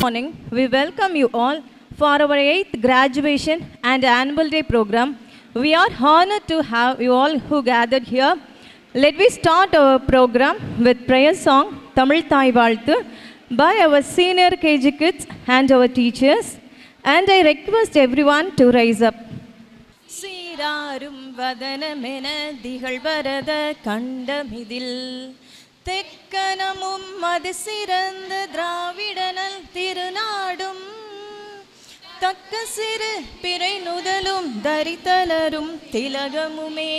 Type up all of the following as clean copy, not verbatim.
morning. We welcome you all for our 8th graduation and annual day program. We are honored to have you all who gathered here. Let me start our program with prayer song Tamil Thai Vaalthu by our senior KG kids and our teachers. And I request everyone to rise up. சீராரும் வதனமென திகழ்வரத கண்டமிதில் தெக்கனமும் அது சிறந்த திராவிடனல் திருநாடும் தக்க சிறு பிறை நுதலும் தரித்தலரும் திலகமுமே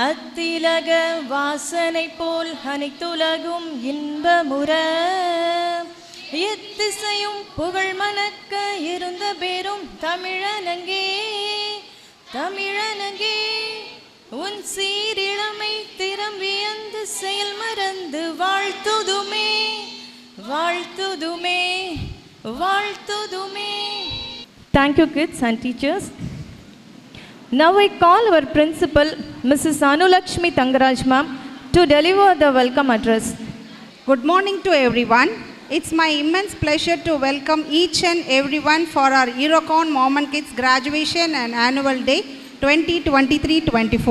அத்திலக வாசனை போல் அனைத்துலகும் இன்பமுற எத்திசையும் புகழ் மணக்க இருந்த பேரும் தமிழனங்கே தமிழனங்கே உன் சீரிழமை திறம் வியந்து செயல் மறந்து வாழ்த்துதுமே வாழ்த்துதுமே வாழ்த்துதுமே. Thank you kids and teachers. Now I call our principal Mrs. Anulakshmi Tangaraj ma'am to deliver the welcome address. Good morning to everyone. It's my immense pleasure to welcome each and everyone for our Eurocon Mormon Kids graduation and annual day 2023-24.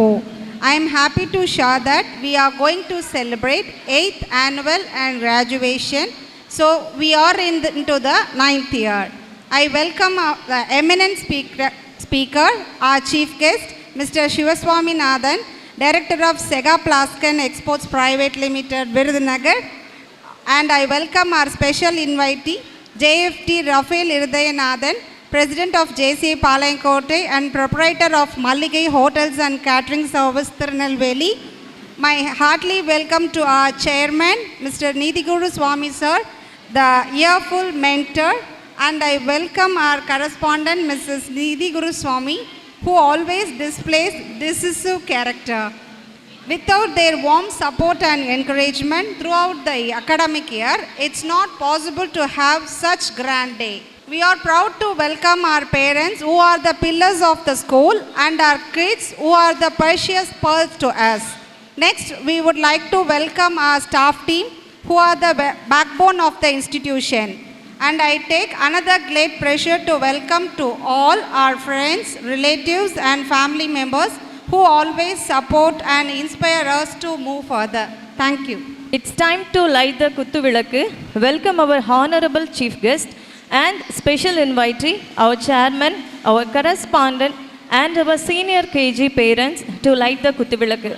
I am happy to share that we are going to celebrate 8th annual and graduation. So we are into the 9th year. I welcome the eminent speaker, our chief guest, Mr. Shivaswamy Nathan, Director of Sega Plaskan Exports Private Limited, Virudhunagar. And I welcome our special invitee, JFT Rafael Irdayanathan, President of JCA Palankote and proprietor of Malligai Hotels and Catering Service, Tirunelveli. My heartily welcome to our chairman, Mr. Nidhiguru Swami sir, the earful mentor, and I welcome our correspondent, Mrs. Nidhiguru Swami, who always displays decisive character. Without their warm support and encouragement throughout the academic year, it's not possible to have such grand day. We are proud to welcome our parents who are the pillars of the school and our kids who are the precious pearls to us. Next, we would like to welcome our staff team who are the backbone of the institution. And I take another great pleasure to welcome to all our friends, relatives and family members who always support and inspire us to move further. Thank you. It's time to light the Kuttu Vilakku. Welcome our honorable chief guest and special invitee, our chairman, our correspondent and our senior KG parents to light the Kuttu Vilakku.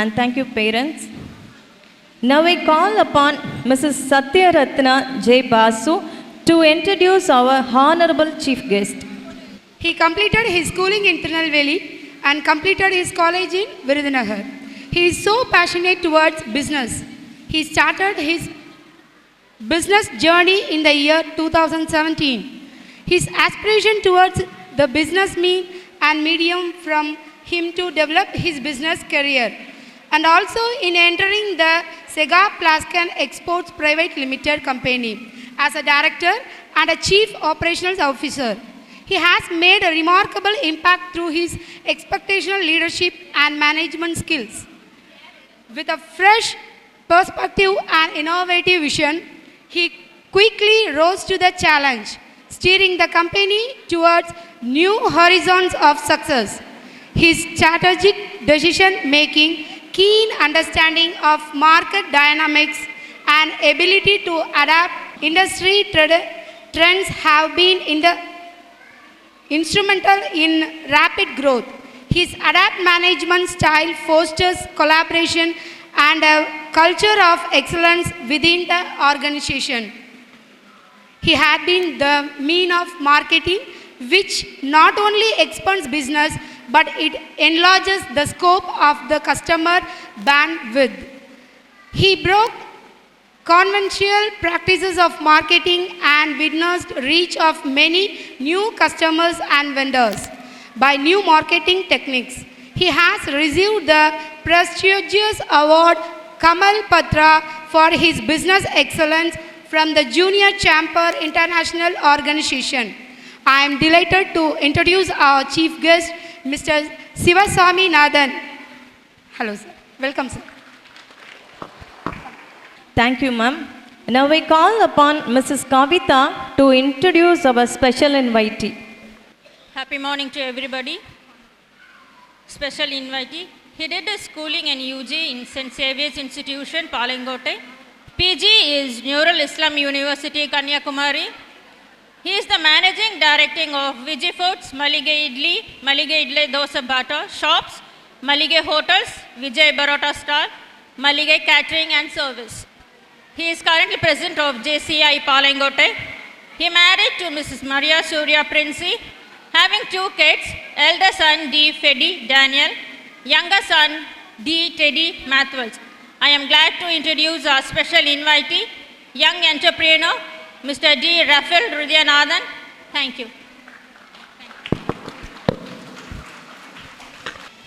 And thank you parents. Now I call upon Mrs. Satya Ratna J. Basu to introduce our honorable chief guest. He completed his schooling in Tirunelveli and completed his college in Virudhunagar. He is so passionate towards business. He started his business journey in the year 2017. His aspiration towards the business mean and medium from him to develop his business career, and also in entering the Sega Plascan Exports Private Limited Company as a director and a chief operations officer. He has made a remarkable impact through his expectational leadership and management skills. With a fresh perspective and innovative vision, he quickly rose to the challenge, steering the company towards new horizons of success. His strategic decision making, keen understanding of market dynamics, and ability to adapt industry trends have been instrumental in rapid growth. His adapt management style fosters collaboration and a culture of excellence within the organization. He had been the mean of marketing, which not only expands business, but it enlarges the scope of the customer bandwidth. He broke conventional practices of marketing and witnessed reach of many new customers and vendors by new marketing techniques. He has received the prestigious award Kamal Patra for his business excellence from the Junior Chamber International Organization. I am delighted to introduce our chief guest, Mr. Sivaswamy Nathan. Hello, sir. Welcome, sir. Thank you, ma'am. Now we call upon Mrs. Kavita to introduce our special invitee. Happy morning to everybody. Special invitee. He did his schooling in UG in St. Xavier's Institution, Palangote. PG is Nurul Islam University, Kanyakumari. He is the managing director of Vijay Foods, Malige Idli Dosa Bata shops, Malige Hotels, Vijay Baroda Star, Malige Catering and Service. He is currently president of JCI Palangote. He married to Mrs. Maria Surya Princi, having 2 kids, elder son D. Fedi Daniel, younger son D. Teddy Mathwells. I am glad to introduce our special invitee, young entrepreneur, Mr. D. Rafael Rudyanathan. Thank you.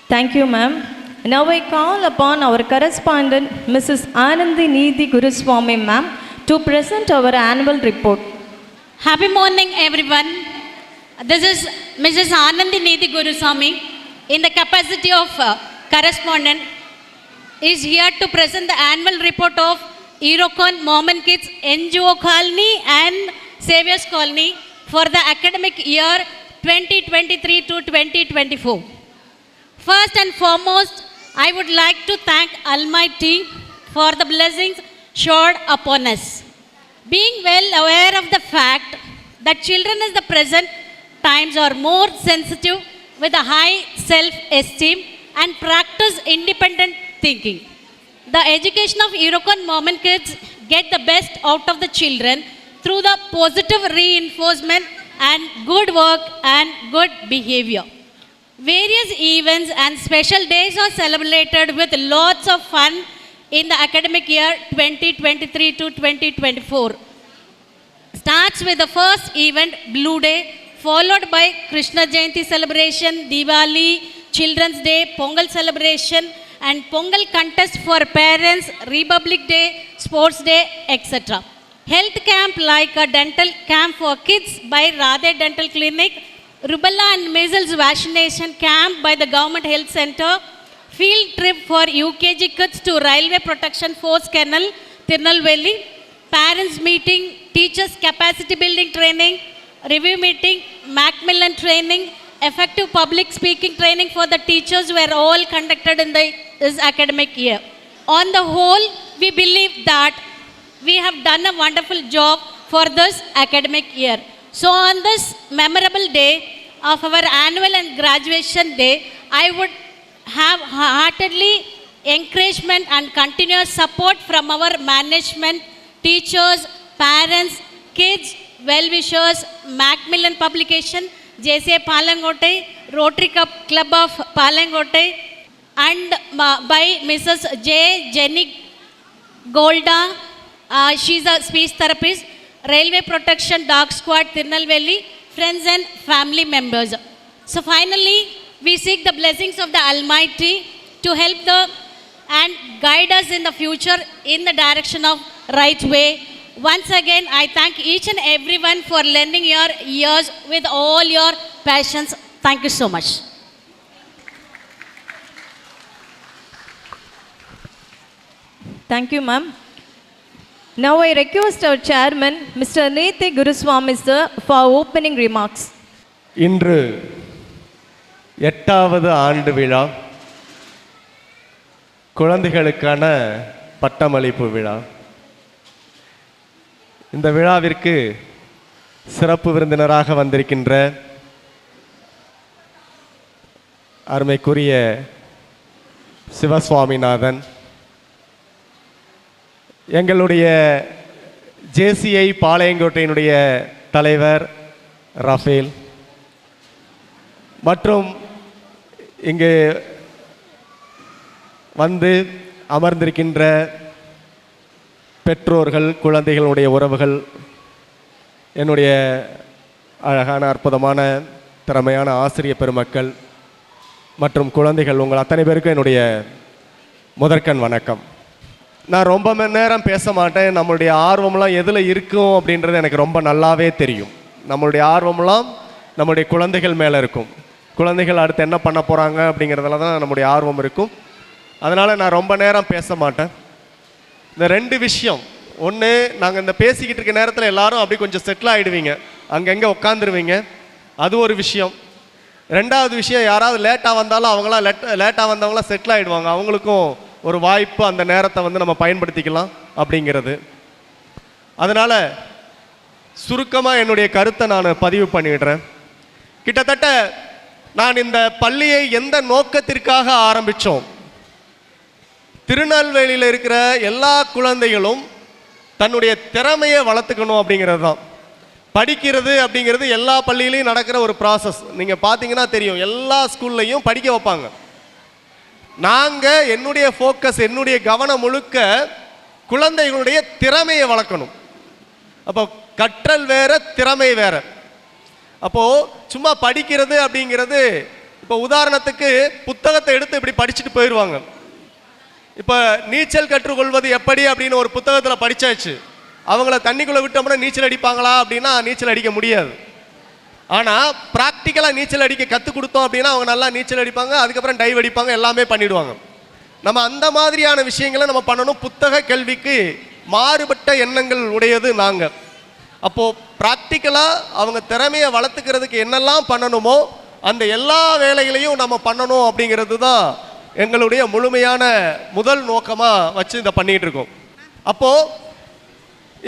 Thank you, ma'am. Now I call upon our correspondent, Mrs. Anandi Neethi Guruswamy, ma'am, to present our annual report. Happy morning, everyone. This is Mrs. Anandi Neethi Guruswamy, in the capacity of correspondent, is here to present the annual report of Irocon Mormon Kids NGO Colony and Saviors Colony for the academic year 2023 to 2024. First and foremost, I would like to thank Almighty for the blessings showered upon us. Being well aware of the fact that children in the present times are more sensitive with a high self-esteem and practice independent thinking. The education of Irocon Mormon Kids get the best out of the children through the positive reinforcement and good work and good behavior. Various events and special days are celebrated with lots of fun in the academic year 2023 to 2024. Starts with the first event, Blue Day, followed by Krishna Jayanti celebration, Diwali, Children's Day, Pongal celebration, and Pongal contest for parents, Republic Day, Sports Day, etc. Health camp like a dental camp for kids by Radhe Dental Clinic, Rubella and measles vaccination camp by the Government Health Center, field trip for UKG kids to Railway Protection Force Kennel, Tirunelveli, parents meeting, teachers capacity building training, review meeting, Macmillan training, effective public speaking training for the teachers were all conducted in this academic year. On the whole, we believe that we have done a wonderful job for this academic year. So on this memorable day of our annual and graduation day, I would have heartedly encouragement and continuous support from our management, teachers, parents, kids, well-wishers, Macmillan Publication, JCI Palangote, Rotary Club of Palangote, and by Mrs. J. Jenny Golda, she's a speech therapist, Railway Protection Dog Squad, Tirunelveli, friends and family members. So finally, we seek the blessings of the Almighty to help and guide us in the future in the direction of right way. Once again, I thank each and everyone for lending your ears with all your passions. Thank you so much. Thank you, ma'am. Now I request our chairman, Mr. Nethi Guruswamy sir, for opening remarks. இன்று 8வது ஆண்டு விழா, குழந்தைகளுக்கான பட்டமளிப்பு விழா. இந்த விழாவிற்கு சிறப்பு விருந்தினராக வந்திருக்கின்ற அருமைக்குரிய சிவசுவாமிநாதன், எங்களுடைய ஜேசிஐ பாளையங்கோட்டையினுடைய தலைவர் ரஃபேல் மற்றும் இங்கு வந்து அமர்ந்திருக்கின்ற பெற்றோர்கள், குழந்தைகளுடைய உறவுகள், என்னுடைய அழகான அற்புதமான திறமையான ஆசிரிய பெருமக்கள் மற்றும் குழந்தைகள், உங்கள் அத்தனை பேருக்கும் என்னுடைய முதற்கண் வணக்கம். நான் ரொம்ப நேரம் பேச மாட்டேன். நம்மளுடைய ஆர்வம்லாம் எதில் இருக்கும் அப்படின்றது எனக்கு ரொம்ப நல்லாவே தெரியும். நம்மளுடைய ஆர்வம்லாம் நம்முடைய குழந்தைகள் மேலே இருக்கும். குழந்தைகள் அடுத்து என்ன பண்ண போகிறாங்க அப்படிங்கிறதுல தான் நம்முடைய ஆர்வம் இருக்கும். அதனால் நான் ரொம்ப நேரம் பேச மாட்டேன். இந்த 2 விஷயம், ஒன்று, நாங்கள் இந்த பேசிக்கிட்டு இருக்க நேரத்தில் எல்லாரும் அப்படி கொஞ்சம் செட்டில் ஆகிடுவீங்க, அங்கங்கே உட்காந்துருவீங்க, அது ஒரு விஷயம். 2வது விஷயம், யாராவது லேட்டாக வந்தாலும் அவங்களாம் லேட்டாக வந்தவங்களாம் செட்டில் ஆகிடுவாங்க, அவங்களுக்கும் ஒரு வாய்ப்பு, அந்த நேரத்தை வந்து நம்ம பயன்படுத்திக்கலாம் அப்படிங்கிறது. அதனால் சுருக்கமாக என்னுடைய கருத்தை நான் பதிவு பண்ணிடுறேன். கிட்டத்தட்ட நான் இந்த பள்ளியை எந்த நோக்கத்திற்காக ஆரம்பித்தோம், திருநெல்வேலியில் இருக்கிற எல்லா குழந்தைகளும் தன்னுடைய திறமையை வளர்த்துக்கணும் அப்படிங்கிறது தான். படிக்கிறது அப்படிங்கிறது எல்லா பள்ளியிலையும் நடக்கிற ஒரு ப்ராசஸ். நீங்கள் பார்த்தீங்கன்னா தெரியும், எல்லா ஸ்கூல்லையும் படிக்க வைப்பாங்க. நாங்கள் என்னுடைய ஃபோக்கஸ், என்னுடைய கவனம் முழுக்க குழந்தைகளுடைய திறமையை வளர்க்கணும். அப்போ கற்றல் வேற, திறமை வேற. அப்போது சும்மா படிக்கிறது அப்படிங்கிறது, இப்போ உதாரணத்துக்கு புத்தகத்தை எடுத்து இப்படி படிச்சுட்டு போயிடுவாங்க. இப்போ நீச்சல் கற்றுக்கொள்வது எப்படி அப்படின்னு ஒரு புத்தகத்தில் படித்தாச்சு. அவங்கள தண்ணிக்குள்ளே விட்டோம்னா நீச்சல் அடிப்பாங்களா அப்படின்னா நீச்சல் அடிக்க முடியாது. ஆனால் ப்ராக்டிக்கலாக நீச்சல் அடிக்க கற்றுக் கொடுத்தோம் அப்படின்னா அவங்க நல்லா நீச்சல் அடிப்பாங்க, அதுக்கப்புறம் டைவ் அடிப்பாங்க, எல்லாமே பண்ணிவிடுவாங்க. நம்ம அந்த மாதிரியான விஷயங்களை நம்ம பண்ணணும். புத்தக கல்விக்கு மாறுபட்ட எண்ணங்கள் உடையது நாங்கள். அப்போது ப்ராக்டிக்கலாக அவங்க திறமையை வளர்த்துக்கிறதுக்கு என்னெல்லாம் பண்ணணுமோ அந்த எல்லா வேலைகளையும் நம்ம பண்ணணும் அப்படிங்கிறது தான் எங்களுடைய முழுமையான முதல் நோக்கமாக வச்சு இதை பண்ணிகிட்டு இருக்கோம். அப்போது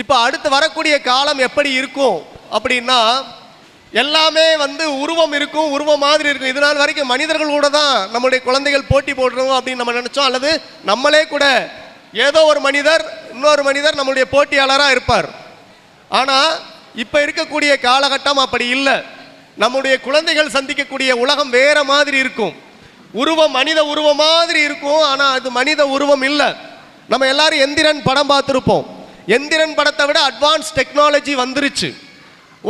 இப்போ அடுத்து வரக்கூடிய காலம் எப்படி இருக்கும் அப்படின்னா, எல்லாமே வந்து உருவம் இருக்கும், உருவம் மாதிரி இருக்கும். இது நாள் வரைக்கும் மனிதர்கள் கூட தான் நம்முடைய குழந்தைகள் போட்டி போடுறோம் அப்படின்னு நம்ம நினச்சோம். அல்லது நம்மளே கூட ஏதோ ஒரு மனிதர் இன்னொரு மனிதர் நம்மளுடைய போட்டியாளராக இருப்பார். ஆனால் இப்போ இருக்கக்கூடிய காலகட்டம் அப்படி இல்லை. நம்முடைய குழந்தைகள் சந்திக்கக்கூடிய உலகம் வேற மாதிரி இருக்கும். உருவம் மனித உருவம் மாதிரி இருக்கும், ஆனால் அது மனித உருவம் இல்லை. நம்ம எல்லாரும் எந்திரன் படம் பார்த்துருப்போம். எந்திரன் படத்தை விட அட்வான்ஸ் டெக்னாலஜி வந்துருச்சு.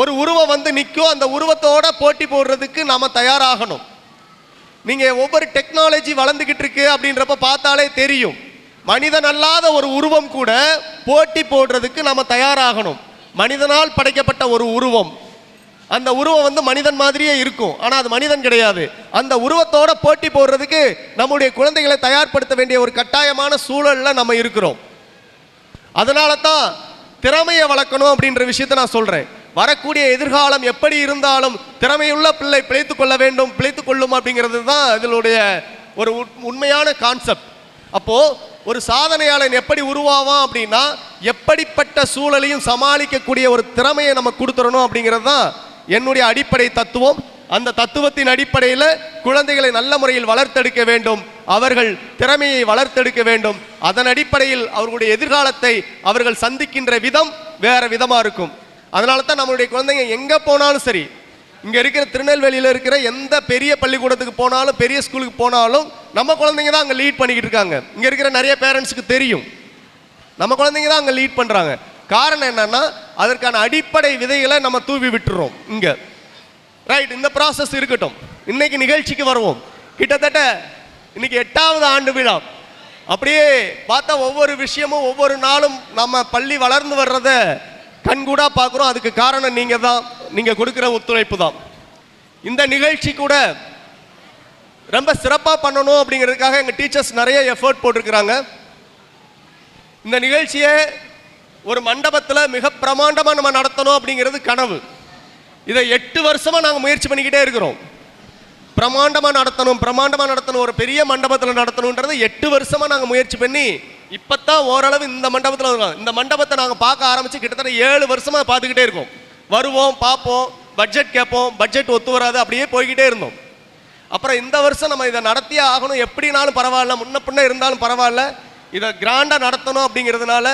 ஒரு உருவம் வந்து நிற்கும், அந்த உருவத்தோட போட்டி போடுறதுக்கு நாம் தயாராகணும். நீங்கள் ஒவ்வொரு டெக்னாலஜி வளர்ந்துக்கிட்டு இருக்கு அப்படின்றப்ப பார்த்தாலே தெரியும், மனிதன் அல்லாத ஒரு உருவம் கூட போட்டி போடுறதுக்கு நாம் தயாராகணும். மனிதனால் படைக்கப்பட்ட ஒரு உருவம், அந்த உருவம் வந்து மனிதன் மாதிரியே இருக்கும், ஆனால் அது மனிதன் கிடையாது. அந்த உருவத்தோட போட்டி போடுறதுக்கு நம்முடைய குழந்தைகளை தயார்படுத்த வேண்டிய ஒரு கட்டாயமான சூழலில் நம்ம இருக்கிறோம். அதனால தான் திறமையை வளர்க்கணும் அப்படின்ற விஷயத்தை நான் சொல்கிறேன். வரக்கூடிய எதிர்காலம் எப்படி இருந்தாலும் திறமையுள்ள பிள்ளை பிழைத்து கொள்ள வேண்டும், பிழைத்து கொள்ளும் அப்படிங்கிறது தான் இதனுடைய ஒரு உண்மையான கான்செப்ட். அப்போது ஒரு சாதனையாளன் எப்படி உருவாவான் அப்படின்னா, எப்படிப்பட்ட சூழலையும் சமாளிக்கக்கூடிய ஒரு திறமையை நம்ம கொடுத்துடணும் அப்படிங்கிறது தான் என்னுடைய அடிப்படை தத்துவம். அந்த தத்துவத்தின் அடிப்படையில் குழந்தைகளை நல்ல முறையில் வளர்த்தெடுக்க வேண்டும், அவர்கள் திறமையை வளர்த்தெடுக்க வேண்டும். அதன் அடிப்படையில் அவர்களுடைய எதிர்காலத்தை அவர்கள் சந்திக்கின்ற விதம் வேறு விதமாக இருக்கும். அதனால தான் நம்மளுடைய குழந்தைங்க எங்கே போனாலும் சரி, இங்கே இருக்கிற திருநெல்வேலியில் இருக்கிற எந்த பெரிய பள்ளிக்கூடத்துக்கு போனாலும், பெரிய ஸ்கூலுக்கு போனாலும் நம்ம குழந்தைங்க தான் அங்கே லீட் பண்ணிக்கிட்டு இருக்காங்க. இங்கே இருக்கிற நிறைய பேரண்ட்ஸுக்கு தெரியும், நம்ம குழந்தைங்க தான் அங்கே லீட் பண்ணுறாங்க. காரணம் என்னன்னா, அதற்கான அடிப்படை விதைகளை நம்ம தூவி விட்டுறோம். இங்கே ரைட், இந்த ப்ராசஸ் இருக்கட்டும். இன்னைக்கு நிகழ்ச்சிக்கு வருவோம். கிட்டத்தட்ட இன்னைக்கு 8வது ஆண்டு விழா. அப்படியே பார்த்தா ஒவ்வொரு விஷயமும் ஒவ்வொரு நாளும் நம்ம பள்ளி வளர்ந்து வர்றத கண்கூடா பார்க்குறோம். அதுக்கு காரணம் நீங்கள் தான், நீங்கள் கொடுக்குற ஒத்துழைப்பு தான். இந்த நிகழ்ச்சி கூட ரொம்ப சிறப்பாக பண்ணணும் அப்படிங்கிறதுக்காக எங்கள் டீச்சர்ஸ் நிறைய எஃபர்ட் போட்டிருக்கிறாங்க. இந்த நிகழ்ச்சியை ஒரு மண்டபத்தில் மிக பிரமாண்டமாக நம்ம நடத்தணும் அப்படிங்கிறது கனவு. இதை 8 வருஷமாக நாங்கள் முயற்சி பண்ணிக்கிட்டே இருக்கிறோம். பிரமாண்டமாக நடத்தணும், ஒரு பெரிய மண்டபத்தில் நடத்தணுன்றது 8 வருஷமாக நாங்கள் முயற்சி பண்ணி இப்போ தான் ஓரளவு இந்த மண்டபத்தில் இருக்கோம். இந்த மண்டபத்தை நாங்கள் பார்க்க ஆரம்பித்து கிட்டத்தட்ட 7 வருஷமாக பார்த்துக்கிட்டே இருக்கோம். வருவோம், பார்ப்போம், பட்ஜெட் கேட்போம், பட்ஜெட் ஒத்து வராது, அப்படியே போய்கிட்டே இருந்தோம். அப்புறம் இந்த வருஷம் நம்ம இதை நடத்தியே ஆகணும், எப்படினாலும் பரவாயில்ல, முன்ன பின்ன இருந்தாலும் பரவாயில்ல, இதை கிராண்டாக நடத்தணும் அப்படிங்கிறதுனால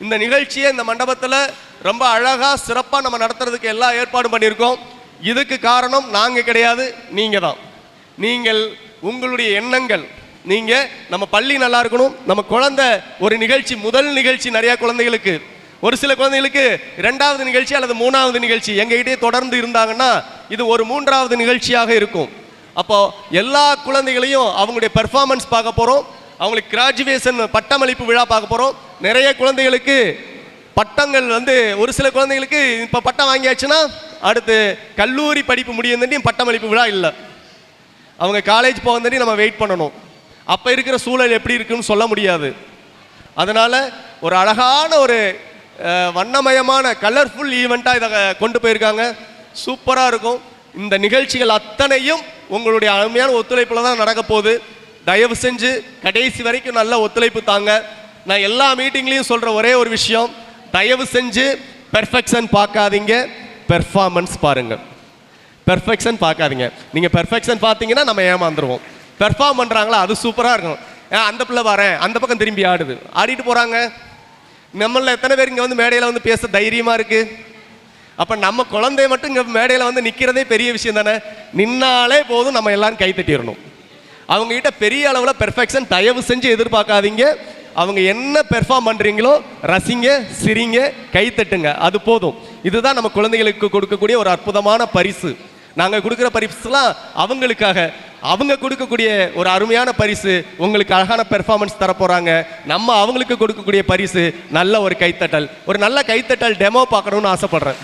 இந்த நிகழ்ச்சியை இந்த மண்டபத்தில் ரொம்ப அழகாக சிறப்பாக நம்ம நடத்துறதுக்கு எல்லா ஏற்பாடும் பண்ணியிருக்கோம். இதுக்கு காரணம் நாங்கள் கிடையாது, நீங்கள் தான். நீங்கள் உங்களுடைய எண்ணங்கள், நீங்கள் நம்ம பள்ளி நல்லா இருக்கணும், நம்ம குழந்தை ஒரு நிகழ்ச்சி, முதல் நிகழ்ச்சி நிறையா குழந்தைகளுக்கு, ஒரு சில குழந்தைகளுக்கு 2வது நிகழ்ச்சி அல்லது 3வது நிகழ்ச்சி எங்ககிட்டே தொடர்ந்து இருந்தாங்கன்னா இது ஒரு 3வது நிகழ்ச்சியாக இருக்கும். அப்போ எல்லா குழந்தைகளையும் அவங்களுடைய பெர்ஃபார்மன்ஸ் பார்க்க போகிறோம். அவங்களுக்கு கிராஜுவேஷன் பட்டமளிப்பு விழா பார்க்க போகிறோம். நிறைய குழந்தைகளுக்கு பட்டங்கள் ஒரு சில குழந்தைகளுக்கு இப்போ பட்டம் வாங்கியாச்சுன்னா அடுத்து கல்லூரி படிப்பு முடியும் தாண்டி பட்டமளிப்பு விழா இல்லை, அவங்க காலேஜ் போக தாண்டி நம்ம வெயிட் பண்ணணும். அப்போ இருக்கிற சூழல் எப்படி இருக்குன்னு சொல்ல முடியாது. அதனால் ஒரு அழகான ஒரு வண்ணமயமான கலர்ஃபுல் ஈவெண்ட்டாக இதை கொண்டு போயிருக்காங்க. சூப்பராக இருக்கும். இந்த நிகழ்ச்சிகள் அத்தனையும் உங்களுடைய அருமையான ஒத்துழைப்பில் தான் நடக்க போகுது. தயவு செஞ்சு கடைசி வரைக்கும் நல்ல ஒத்துழைப்பு தாங்க. நான் எல்லா மீட்டிங்லேயும் சொல்கிற ஒரே ஒரு விஷயம், தயவு செஞ்சு பெர்ஃபெக்ஷன் பார்க்காதீங்க, பெர்ஃபார்மன்ஸ் பாருங்கள். பெர்ஃபெக்ஷன் பார்க்காதீங்க. நீங்கள் பெர்ஃபெக்ஷன் பார்த்தீங்கன்னா நம்ம ஏமாந்துருவோம். பெர்ஃபார்ம் பண்ணுறாங்களா அது சூப்பராக இருக்கும். அந்த பிள்ளை வரேன், அந்த பக்கம் திரும்பி ஆடிட்டு போகிறாங்க. நம்மள எத்தனை பேர் இங்கே மேடையில் பேச தைரியமாக இருக்குது? அப்போ நம்ம குழந்தைய மட்டும் இங்கே மேடையில் நிற்கிறதே பெரிய விஷயம் தானே. நின்னாலே போதும், நம்ம எல்லாரும் கை தட்டிடணும். அவங்ககிட்ட பெரிய அளவில் பெர்ஃபெக்ஷன் தயவு செஞ்சு எதிர்பார்க்காதீங்க. அவங்க என்ன பெர்ஃபார்ம் பண்ணுறீங்களோ ரசிங்க, சிரிங்க, கை தட்டுங்க, அது போதும். இதுதான் நம்ம குழந்தைகளுக்கு கொடுக்கக்கூடிய ஒரு அற்புதமான பரிசு. நாங்கள் கொடுக்குற பரிசுலாம் அவங்களுக்காக, அவங்க கொடுக்கக்கூடிய ஒரு அருமையான பரிசு உங்களுக்கு அழகான பெர்ஃபார்மன்ஸ் தரப்போகிறாங்க. நம்ம அவங்களுக்கு கொடுக்கக்கூடிய பரிசு நல்ல ஒரு கைத்தட்டல், ஒரு நல்ல கைத்தட்டல் டெமோ பார்க்கணுன்னு ஆசைப்படுறேன்.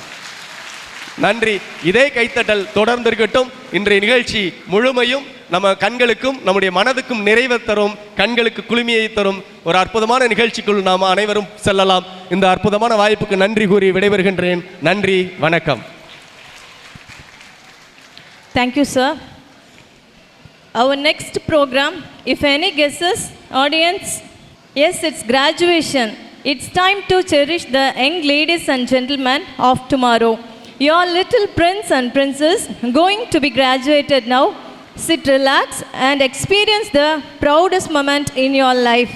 நன்றி. இதே கைத்தட்டல் தொடர்ந்து இருக்கட்டும். இன்றைய நிகழ்ச்சி முழுமையும் நம்ம கண்களுக்கும் நம்முடைய மனதுக்கும் நிறைவை தரும், கண்களுக்கு குளுமையை தரும் ஒரு அற்புதமான நிகழ்ச்சிக்குள் நாம் அனைவரும் செல்லலாம். இந்த அற்புதமான வாய்ப்புக்கு நன்றி கூறி விடைபெறுகின்றேன். நன்றி, வணக்கம். Thank you, sir. Our next program, if any guesses, audience, yes, it's graduation. It's time to cherish the young ladies and gentlemen of tomorrow. Your little prince and princess going to be graduated now. Sit, relax, and experience the proudest moment in your life.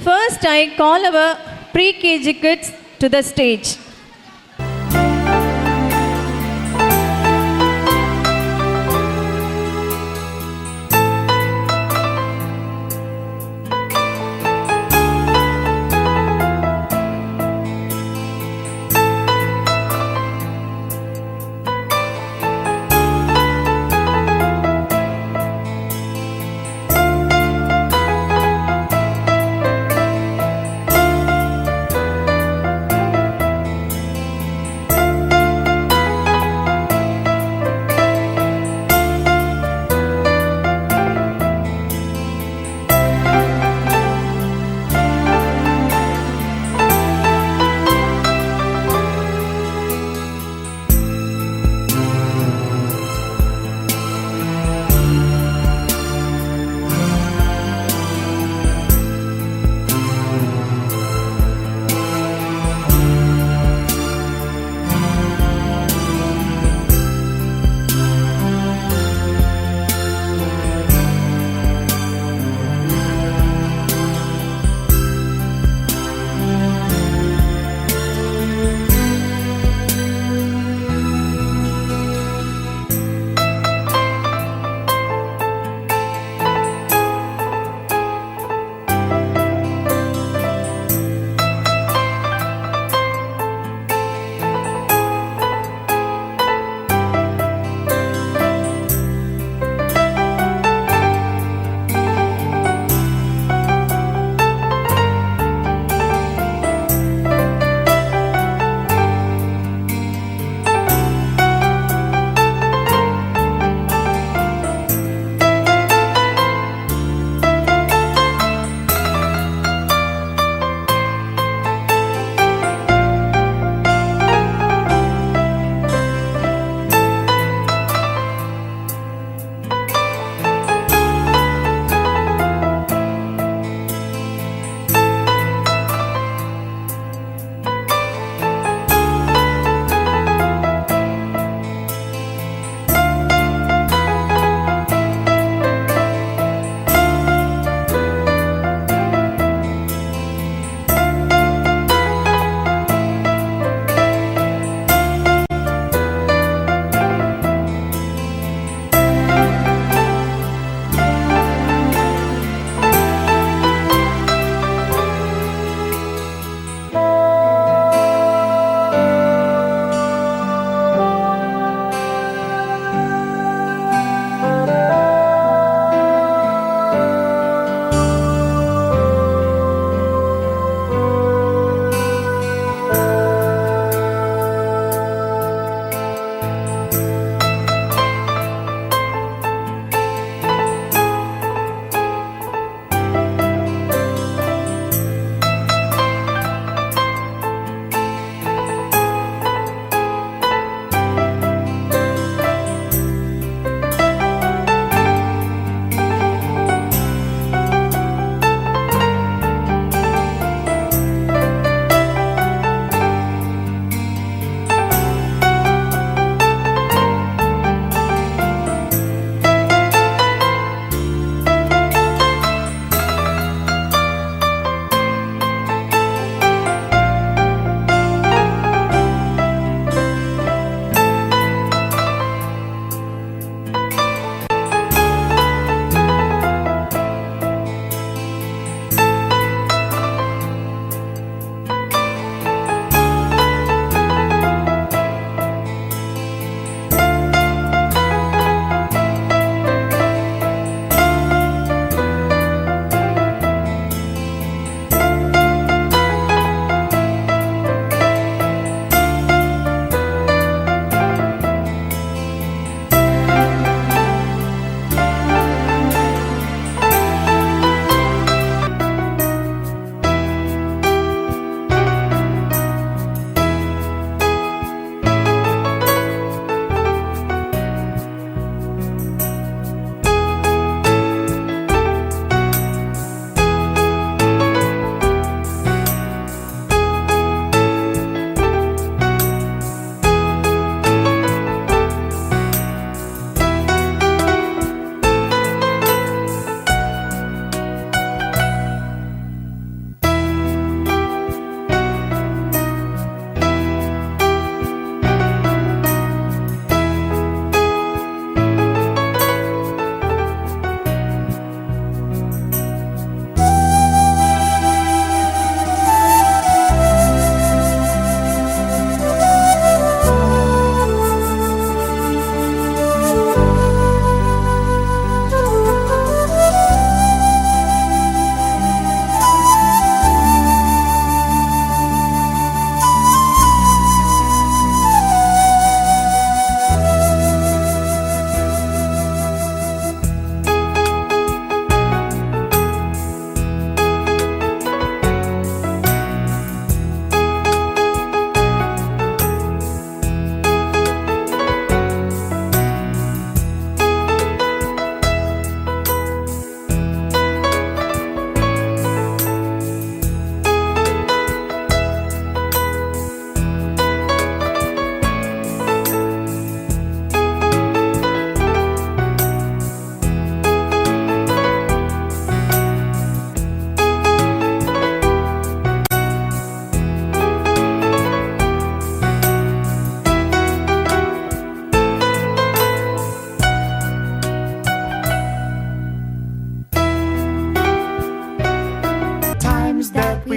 First, I call our pre-KG kids to the stage.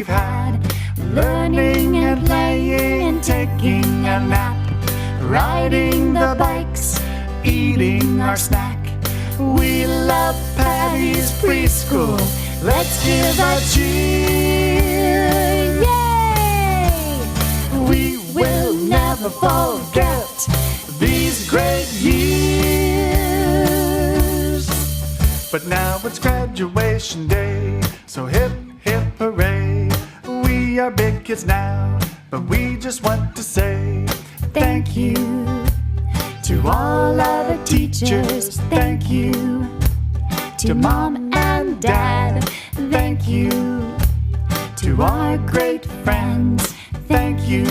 we've had, learning and playing and taking a nap, riding the bikes, eating our snack. We love Patty's Preschool. Let's give a cheer. Yay! We will never forget these great years. But now it's graduation day, so hip, hip, hooray. We are big kids now, but we just want to say thank you to all our teachers. Thank you to Mom and Dad. Thank you to our great friends. Thank you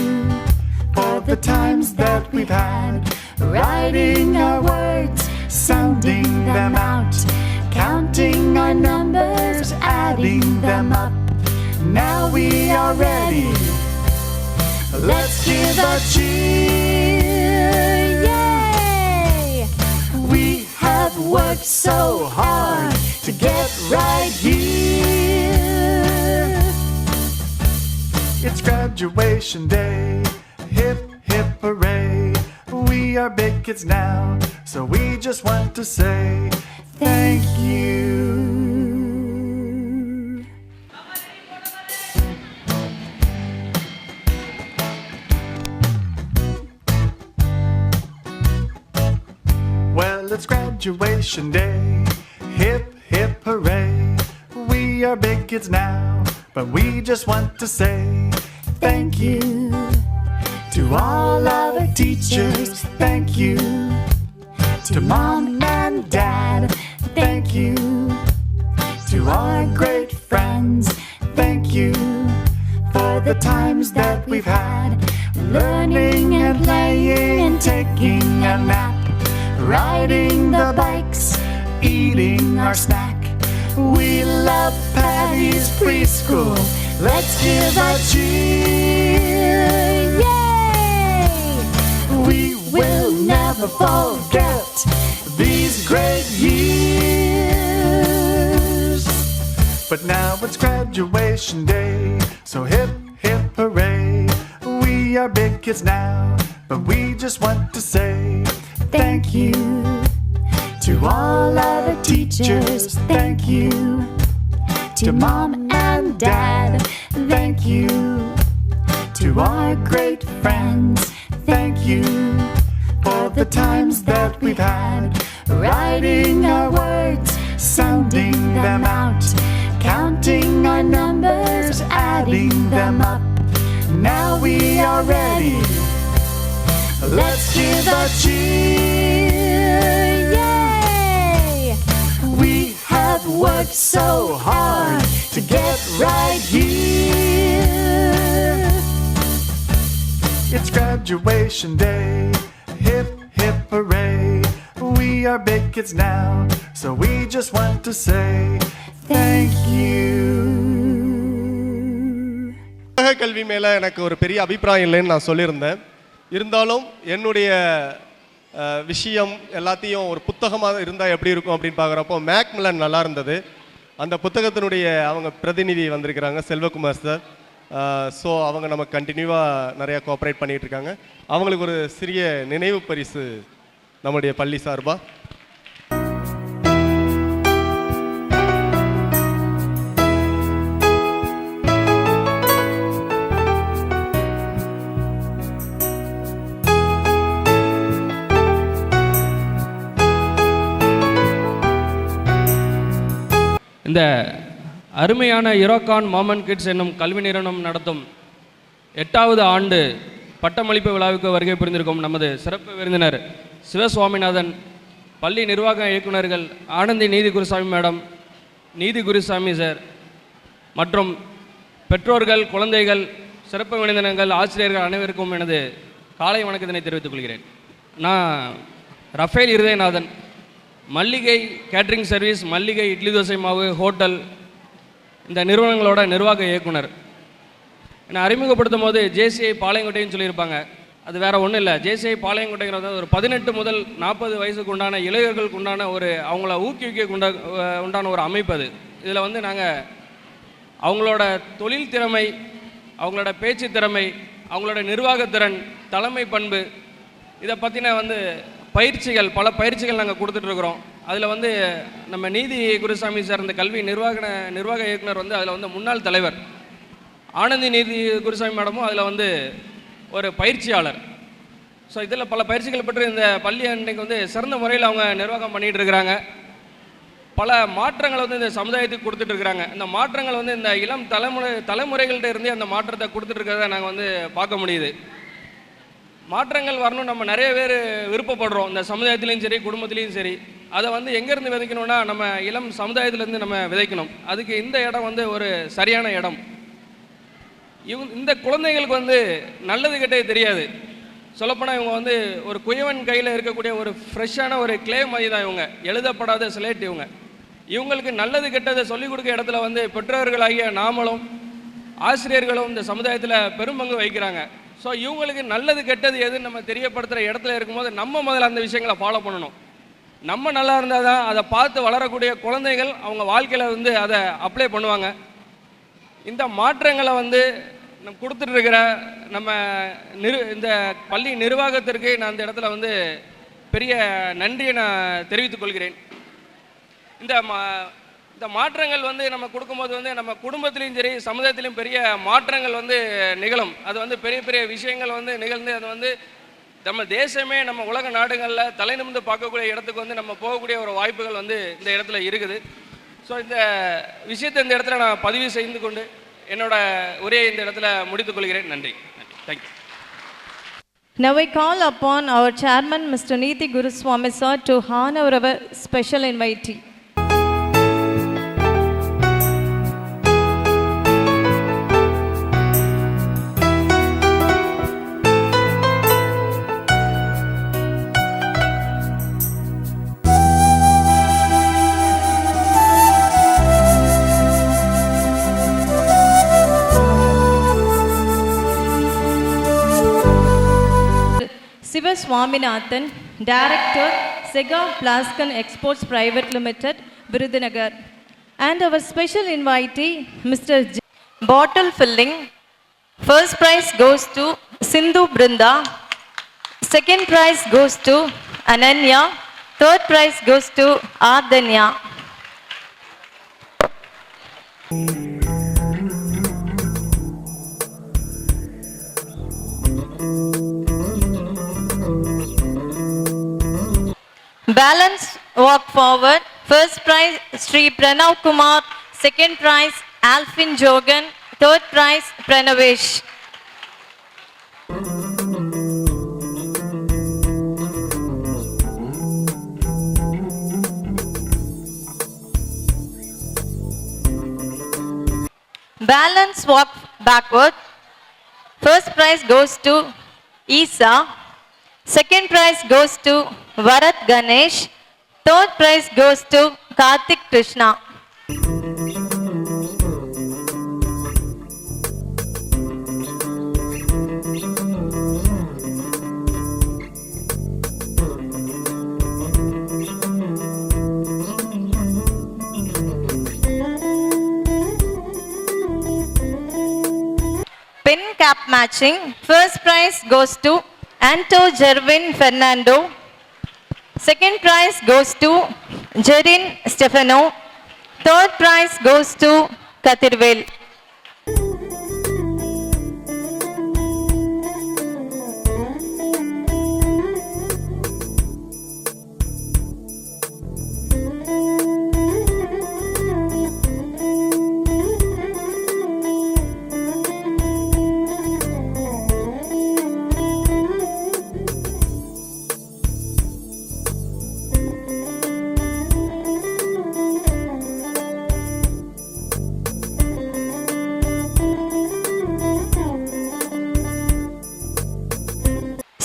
for the times that we've had, writing our words, sounding them out, counting our numbers, adding them up. Now we are ready. Let's give a cheer. Yay! We have worked so hard to get right here. It's graduation day. Hip, hip, hooray. We are big kids now, so we just want to say thank you. Well, it's graduation day. Hip, hip, hooray. We are big kids now, but we just want to say thank you to all our teachers. Thank you to Mom and Dad. Thank you to our great friends. Thank you for the times that we've had, learning and playing and taking a nap, riding the bikes, eating our snack. We love Patty's Preschool. Let's give a cheer. Yay! We will never forget these great years. But now it's graduation day, so hip, hip, hooray. We are big kids now, but we just want to say thank you to all our teachers. Thank you to Mom and Dad. Thank you to our great friends. Thank you for the times that we've had, writing our words, sounding them out, counting our numbers, adding them up. Now we are ready. Let's give a cheer. Yay! We have worked so hard to get right here. It's graduation day. Hip, hip, hooray. We are big kids now, so we just want to say thank you. உலக கல்வி மேலே எனக்கு ஒரு பெரிய அபிப்பிராயம் இல்லைன்னு நான் சொல்லியிருந்தேன். இருந்தாலும் என்னுடைய விஷயம் எல்லாத்தையும் ஒரு புத்தகமாக இருந்தால் எப்படி இருக்கும் அப்படின்னு பார்க்குறப்போ மேக்மில்லன் நல்லா இருந்தது. அந்த புத்தகத்தினுடைய அவங்க பிரதிநிதி வந்திருக்கிறாங்க, செல்வகுமார் சார். ஸோ அவங்க நமக்கு கண்டினியூவாக நிறையா கோஆப்ரேட் பண்ணிகிட்டு இருக்காங்க. அவங்களுக்கு ஒரு சிறிய நினைவு பரிசு நம்முடைய பள்ளி சார்பாக. இந்த அருமையான இரோகான் மாமன் கிட்ஸ் என்னும் கல்வி நிறுவனம் நடத்தும் 8வது ஆண்டு பட்டமளிப்பு விழாவுக்கு வருகை புரிந்திருக்கும் நமது சிறப்பு விருந்தினர் சிவசுவாமிநாதன், பள்ளி நிர்வாக இயக்குநர்கள் ஆனந்தி நீதி குருசாமி மேடம், நீதி குருசாமி சார் மற்றும் பெற்றோர்கள், குழந்தைகள், சிறப்பு விருந்தினர்கள், ஆசிரியர்கள் அனைவருக்கும் எனது காலை வணக்கத்தினை தெரிவித்துக் கொள்கிறேன். நான் ரஃபேல் இருதயநாதன், மல்லிகை கேட்ரிங் சர்வீஸ், மல்லிகை இட்லி தோசை மாவு ஹோட்டல், இந்த நிறுவனங்களோட நிர்வாக இயக்குனர். என்னை அறிமுகப்படுத்தும் போது ஜேசிஐ பாளையங்கோட்டைன்னு சொல்லியிருப்பாங்க. அது வேறு ஒன்றும் இல்லை. ஜேசிஐ பாளையங்கோட்டைங்கிறது ஒரு 18 முதல் 40 வயசுக்கு உண்டான இளைஞர்களுக்கு உண்டான ஒரு அவங்கள ஊக்குவிக்க உண்டான ஒரு அமைப்பு. அது இதில் நாங்கள் அவங்களோட தொழில் திறமை, அவங்களோட பேச்சு திறமை, அவங்களோட நிர்வாகத்திறன், தலைமை பண்பு, இதை பற்றின பயிற்சிகள், பல பயிற்சிகள் நாங்கள் கொடுத்துட்ருக்குறோம். அதில் நம்ம நீதி குருசாமி சார், இந்த கல்வி நிர்வாக இயக்குனர் அதில் முன்னாள் தலைவர். ஆனந்தி நீதி குருசாமி மேடமும் அதில் ஒரு பயிற்சியாளர். ஸோ இதில் பல பயிற்சிகள் பெற்று இந்த பள்ளி அன்றைக்கு சிறந்த முறையில் அவங்க நிர்வாகம் பண்ணிகிட்டு இருக்கிறாங்க. பல மாற்றங்களை இந்த சமுதாயத்துக்கு கொடுத்துட்ருக்குறாங்க. இந்த மாற்றங்கள் இந்த இளம் தலைமுறைகள்கிட்ட இருந்தே அந்த மாற்றத்தை கொடுத்துட்ருக்கிறத நாங்கள் பார்க்க முடியுது. மாற்றங்கள் வரணும், நம்ம நிறைய பேர் விருப்பப்படுறோம், இந்த சமுதாயத்துலேயும் சரி குடும்பத்துலேயும் சரி. அதை எங்கேருந்து விதைக்கணும்னா நம்ம இளம் சமுதாயத்துலேருந்து நம்ம விதைக்கணும். அதுக்கு இந்த இடம் ஒரு சரியான இடம். இந்த குழந்தைகளுக்கு நல்லது கெட்டது தெரியாது. சொல்லப்போனால் இவங்க ஒரு குயவன் கையில் இருக்கக்கூடிய ஒரு ஃப்ரெஷ்ஷான ஒரு கிளே மாதிரி தான் இவங்க, எழுதப்படாத ஸ்லேட் இவங்க. இவங்களுக்கு நல்லது கெட்டதை சொல்லிக் கொடுக்க இடத்துல பெற்றோர்களாகிய நாமளும் ஆசிரியர்களும் இந்த சமுதாயத்தில் பெரும்பங்கு வகிக்கிறாங்க. ஸோ இவங்களுக்கு நல்லது கெட்டது எதுன்னு நம்ம தெரியப்படுத்துகிற இடத்துல இருக்கும்போது நம்ம முதல்ல அந்த விஷயங்களை ஃபாலோ பண்ணணும். நம்ம நல்லா இருந்தால் தான் அதை பார்த்து வளரக்கூடிய குழந்தைகள் அவங்க வாழ்க்கையில் அதை அப்ளை பண்ணுவாங்க. இந்த மாற்றங்களை நம்ம கொடுத்துட்ருக்கிற நம்ம இந்த பள்ளி நிர்வாகத்திற்கு நான் இந்த இடத்துல பெரிய நன்றியை நான் தெரிவித்துக் கொள்கிறேன். இந்த மாற்றங்கள் நம்ம கொடுக்கும்போது நம்ம குடும்பத்திலையும் சரி சமுதாயத்திலையும் பெரிய மாற்றங்கள் நிகழும். அது பெரிய பெரிய விஷயங்கள் நிகழ்ந்து அது நம்ம தேசமே நம்ம உலக நாடுகளில் தலை நிமிர்ந்து பார்க்கக்கூடிய இடத்துக்கு நம்ம போகக்கூடிய ஒரு வாய்ப்புகள் இந்த இடத்துல இருக்குது. ஸோ இந்த விஷயத்தை இந்த இடத்துல நான் பதிவு செய்து கொண்டு என்னோட உரையை இந்த இடத்துல முடித்துக் கொள்கிறேன். நன்றி. Thank you. Now I call upon our chairman, Mr. Neethi Guruswamy sir, to honor our special invitee. Siva Swaminathan, Director, Sega Plaskan Exports Private Limited, Virudhunagar. And our special invitee, Mr. J. Bottle Filling. First prize goes to Sindhu Brinda. Second prize goes to Ananya. Third prize goes to Ardanya. Balance walk forward. First prize Sri Pranav Kumar. Second prize Alvin Jogan. Third prize Pranavesh. Balance walk backward. First prize goes to Isa. Second prize goes to Varat Ganesh. Third prize goes to Karthik Krishna. Pen cap matching. First prize goes to Anto Jervin Fernando. Second prize goes to Jerin Stefano. Third prize goes to Kathirvel.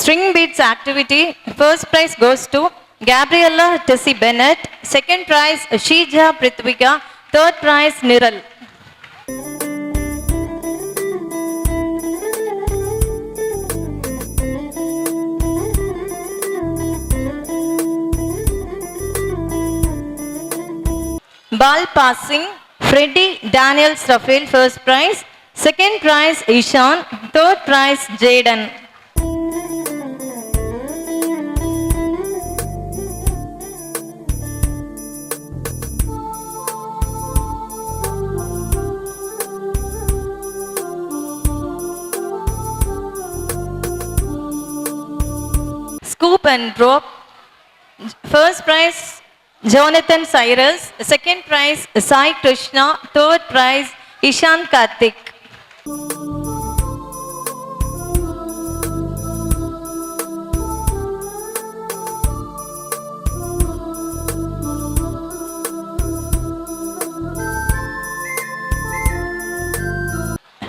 String beats activity. First prize goes to Gabriella Tessie Bennett. Second prize Sheeja Prithvika. Third prize Niral. Ball passing. Freddie Daniels Rafael, first prize. Second prize, Ishan. Third prize, Jaden. Scoop and drop. First prize, Jonathan Cyrus. Second prize, Sai Krishna. Third prize, Ishan Karthik.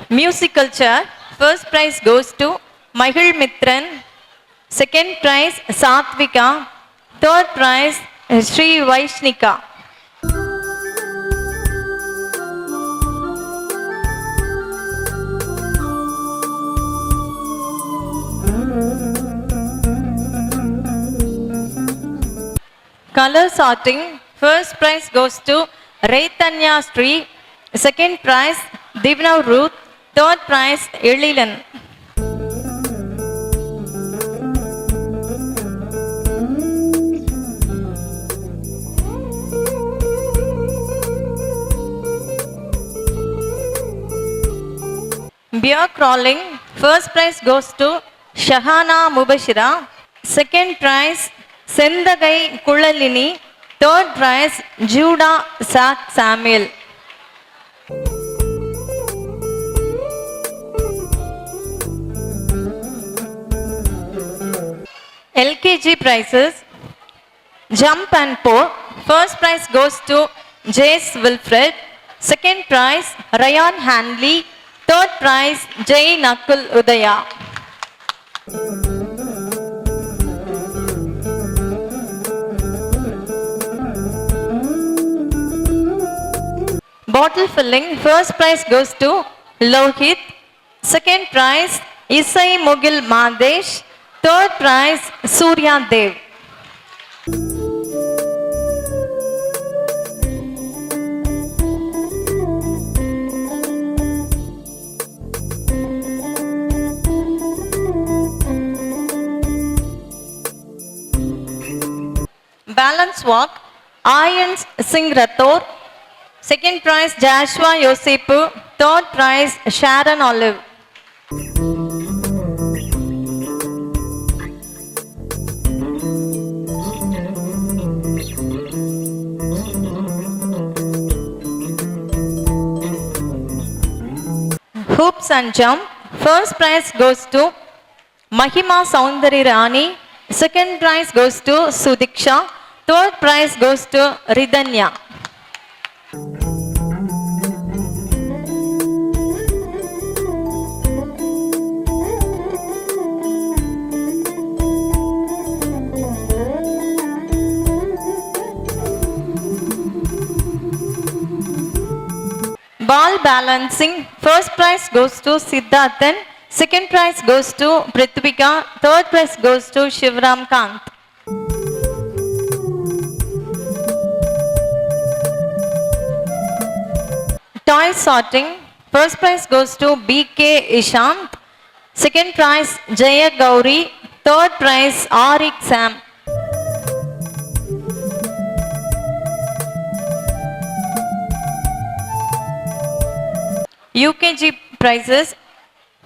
Musical chair. First prize goes to Mahil Mitran. Second prize, Satvika. Third prize, Sri Vaishnika. Color sorting. First prize goes to Raitanya Sri. Second prize, Divna Ruth. Third prize, Elilan. Beer crawling. First prize goes to Shahana Mubashira. Second prize, Sendagai Kulalini. Third prize, Judah Sak Samuel. LKG prizes. Jump and pour. First prize goes to Jace Wilfred. Second prize, Ryan Hanley. Third prize, Jay Nakul Udaya. Bottle filling. First prize goes to Lohit. Second prize, Isai Mugil Madesh. Third prize, Surya Dev. Balance walk, Ayans Singh Rathor. Second prize, Joshua Yosepu. Third prize, Sharon Olive. Hoops and jump. First prize goes to Mahima Soundari Rani. Second prize goes to Sudiksha. Third prize goes to Ridanya. Ball balancing. First prize goes to Siddharthan. Second prize goes to Prithvika. Third prize goes to Shivram Kant. Toy sorting. First prize goes to BK Ishant. Second prize, Jaya Gauri. Third prize, Arik Sam. UKG prizes.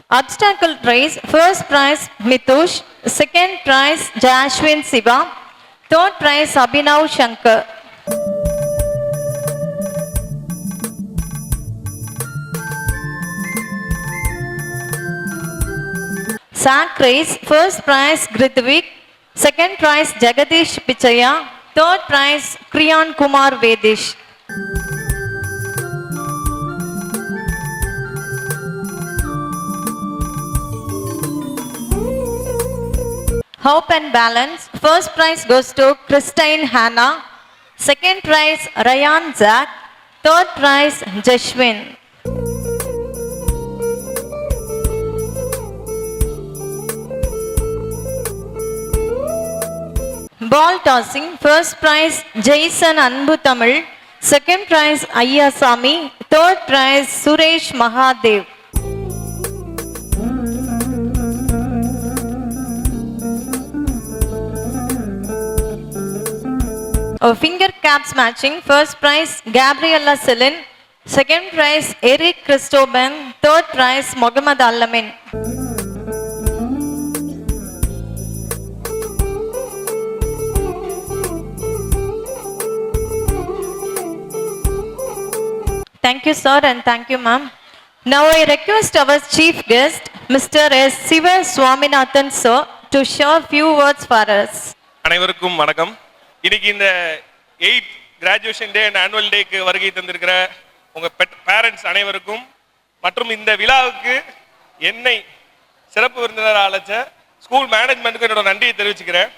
Obstacle race. First prize, Mitush. Second prize, Jashwin Siva. Third prize, Abhinav Shankar. Sack race. First prize, Grithvik. Second prize, Jagadish Pichaya. Third prize, Kriyan Kumar Vedish. Hope and balance. First prize goes to Christine Hannah. Second prize, Ryan Zach. Third prize, Jashwin. Ball tossing. First prize, Jason Anbu Tamil. Second prize, Ayyasamy. Third prize, Suresh Mahadev. Finger caps matching. First prize, Gabriella Celine. Second prize, Eric Christoban. Third prize, Mohammad Alamin. Thank you, sir, and thank you, ma'am. Now I request our chief guest, Mr. S. Siva Swaminathan, sir, to share few words for us. அனைவருக்கும் வணக்கம். இன்னைக்கு இந்த 8th graduation day and annual டேக்கு வருகை தந்திருக்கிற உங்கள் parents அனைவருக்கும் மற்றும் இந்த விழாவுக்கு என்னை சிறப்பு விருந்தினராக அழைச்ச ஸ்கூல் மேனேஜ்மெண்ட்டுக்கு என்னோட நன்றியை தெரிவிச்சுக்கிறேன்.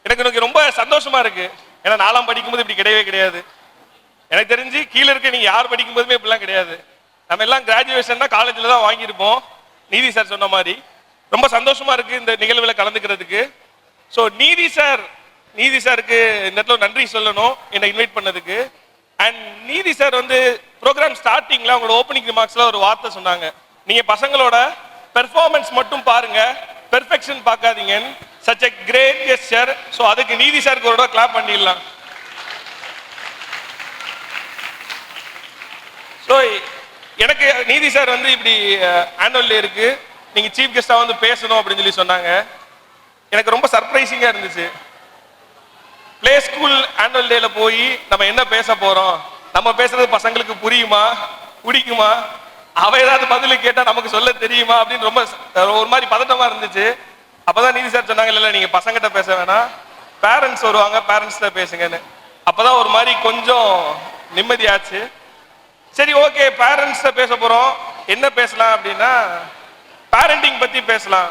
எனக்கு ரொம்ப சந்தோஷமா இருக்கு. ஏன்னா நாலாம் படிக்கும்போது இப்படி கிடையவே கிடையாது. எனக்கு தெரிஞ்சு கீழே இருக்க நீங்கள் யார் படிக்கும்போதுமே இப்படிலாம் கிடையாது. நம்ம எல்லாம் கிராஜுவேஷன்னா காலேஜில் தான் வாங்கியிருப்போம். நீதி சார் சொன்ன மாதிரி ரொம்ப சந்தோஷமா இருக்கு இந்த நிகழ்வில் கலந்துக்கிறதுக்கு. ஸோ நீதி சாருக்கு இந்த இடத்துல நன்றி சொல்லணும் என்னை இன்வைட் பண்ணதுக்கு. அண்ட் நீதி சார் வந்து ப்ரோக்ராம் ஸ்டார்டிங்கில் அவங்களோட ஓப்பனிங் ரிமார்க்ஸில் ஒரு வார்த்தை சொன்னாங்க, நீங்கள் பசங்களோட பெர்ஃபார்மன்ஸ் மட்டும் பாருங்க, பெர்ஃபெக்ஷன் பார்க்காதீங்கன்னு. Such a great gesture. So அதுக்கு நீதி சாருக்கு ஒரு கிளாப் பண்ணிடலாம். ஸோ எனக்கு நீதி சார் வந்து இப்படி ஆனுவல் டே இருக்கு, நீங்கள் சீஃப் கெஸ்டாக வந்து பேசணும் அப்படின்னு சொல்லி சொன்னாங்க. எனக்கு ரொம்ப சர்ப்ரைசிங்காக இருந்துச்சு. பிளே ஸ்கூல் ஆனுவல் டேல போய் நம்ம என்ன பேச போகிறோம், நம்ம பேசுறது பசங்களுக்கு புரியுமா, பிடிக்குமா, அவ ஏதாவது பதில் கேட்டால் நமக்கு சொல்ல தெரியுமா அப்படின்னு ரொம்ப ஒரு மாதிரி பதட்டமாக இருந்துச்சு. அப்போதான் நீதி சார் சொன்னாங்க, இல்லை நீங்கள் பசங்கிட்ட பேச வேணாம், பேரண்ட்ஸ் வருவாங்க, பேரண்ட்ஸ்கிட்ட பேசுங்கன்னு. அப்போதான் ஒரு மாதிரி கொஞ்சம் நிம்மதியாச்சு. சரி, ஓகே, பேரண்ட்ஸ்ட பேச போறோம், என்ன பேசலாம் அப்படின்னா பேரண்டிங் பத்தி பேசலாம்.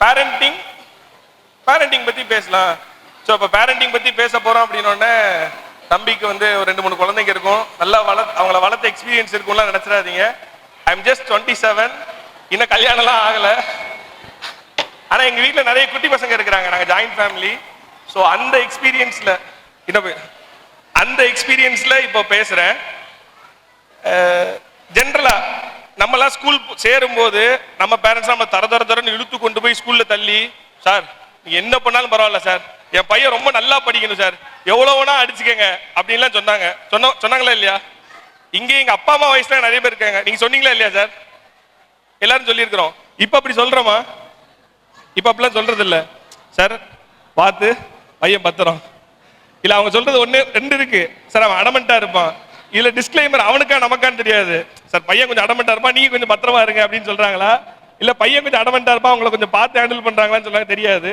பேரண்டிங் பத்தி பேசலாம். ஸோ இப்போ பேரண்டிங் பத்தி பேச போறோம் அப்படின்னோடனே தம்பிக்கு வந்து ஒரு 2-3 குழந்தைங்க இருக்கும், நல்லா அவங்கள வளர்த்த எக்ஸ்பீரியன்ஸ் இருக்கும்லாம் நினைச்சிடாதீங்க. ஐ எம் ஜஸ்ட் 27, இன்னும் கல்யாணம்லாம் ஆகல. ஆனா எங்க வீட்டில் நிறைய குட்டி பசங்க இருக்கிறாங்க, நாங்கள் ஜாயிண்ட் ஃபேமிலி. ஸோ அந்த எக்ஸ்பீரியன்ஸ்ல இப்போ பேசுறேன். ஜென்ரலா நம்மளாம் ஸ்கூல் சேரும்போது நம்ம பேரண்ட்ஸ் நம்ம தரன்னு இழுத்து கொண்டு போய் ஸ்கூல்ல தள்ளி, சார் நீங்க என்ன பண்ணாலும் பரவாயில்ல சார், என் பையன் ரொம்ப நல்லா படிக்கணும் சார், எவ்வளவுனா அடிச்சுக்கங்க அப்படின்லாம் சொன்னாங்களா இல்லையா? இங்கே எங்க அப்பா அம்மா வயசுல நிறைய பேர் இருக்காங்க, நீங்க சொன்னீங்களா இல்லையா சார்? எல்லாரும் சொல்லியிருக்கிறோம். இப்ப அப்படி சொல்றோமா? இப்ப அப்படிலாம் சொல்றது இல்ல. சார் பார்த்து பையன் பத்திரம், இல்ல அவங்க சொல்றது 1-2 இருக்கு. சார் அவன் அடமெண்டா இருப்பான், இதுல டிஸ்க்ளைமர் அவனுக்கா நமக்கான்னு தெரியாது. சார் பையன் கொஞ்சம் அடமெண்டா இருப்பான், நீங்க கொஞ்சம் பத்திரமா இருங்க அப்படின்னு சொல்றாங்களா, இல்ல பையன் கொஞ்சம் அடமெண்டா இருப்பான் அவங்களை கொஞ்சம் பார்த்து ஹேண்டில் பண்றாங்களான்னு சொன்னாங்க தெரியாது.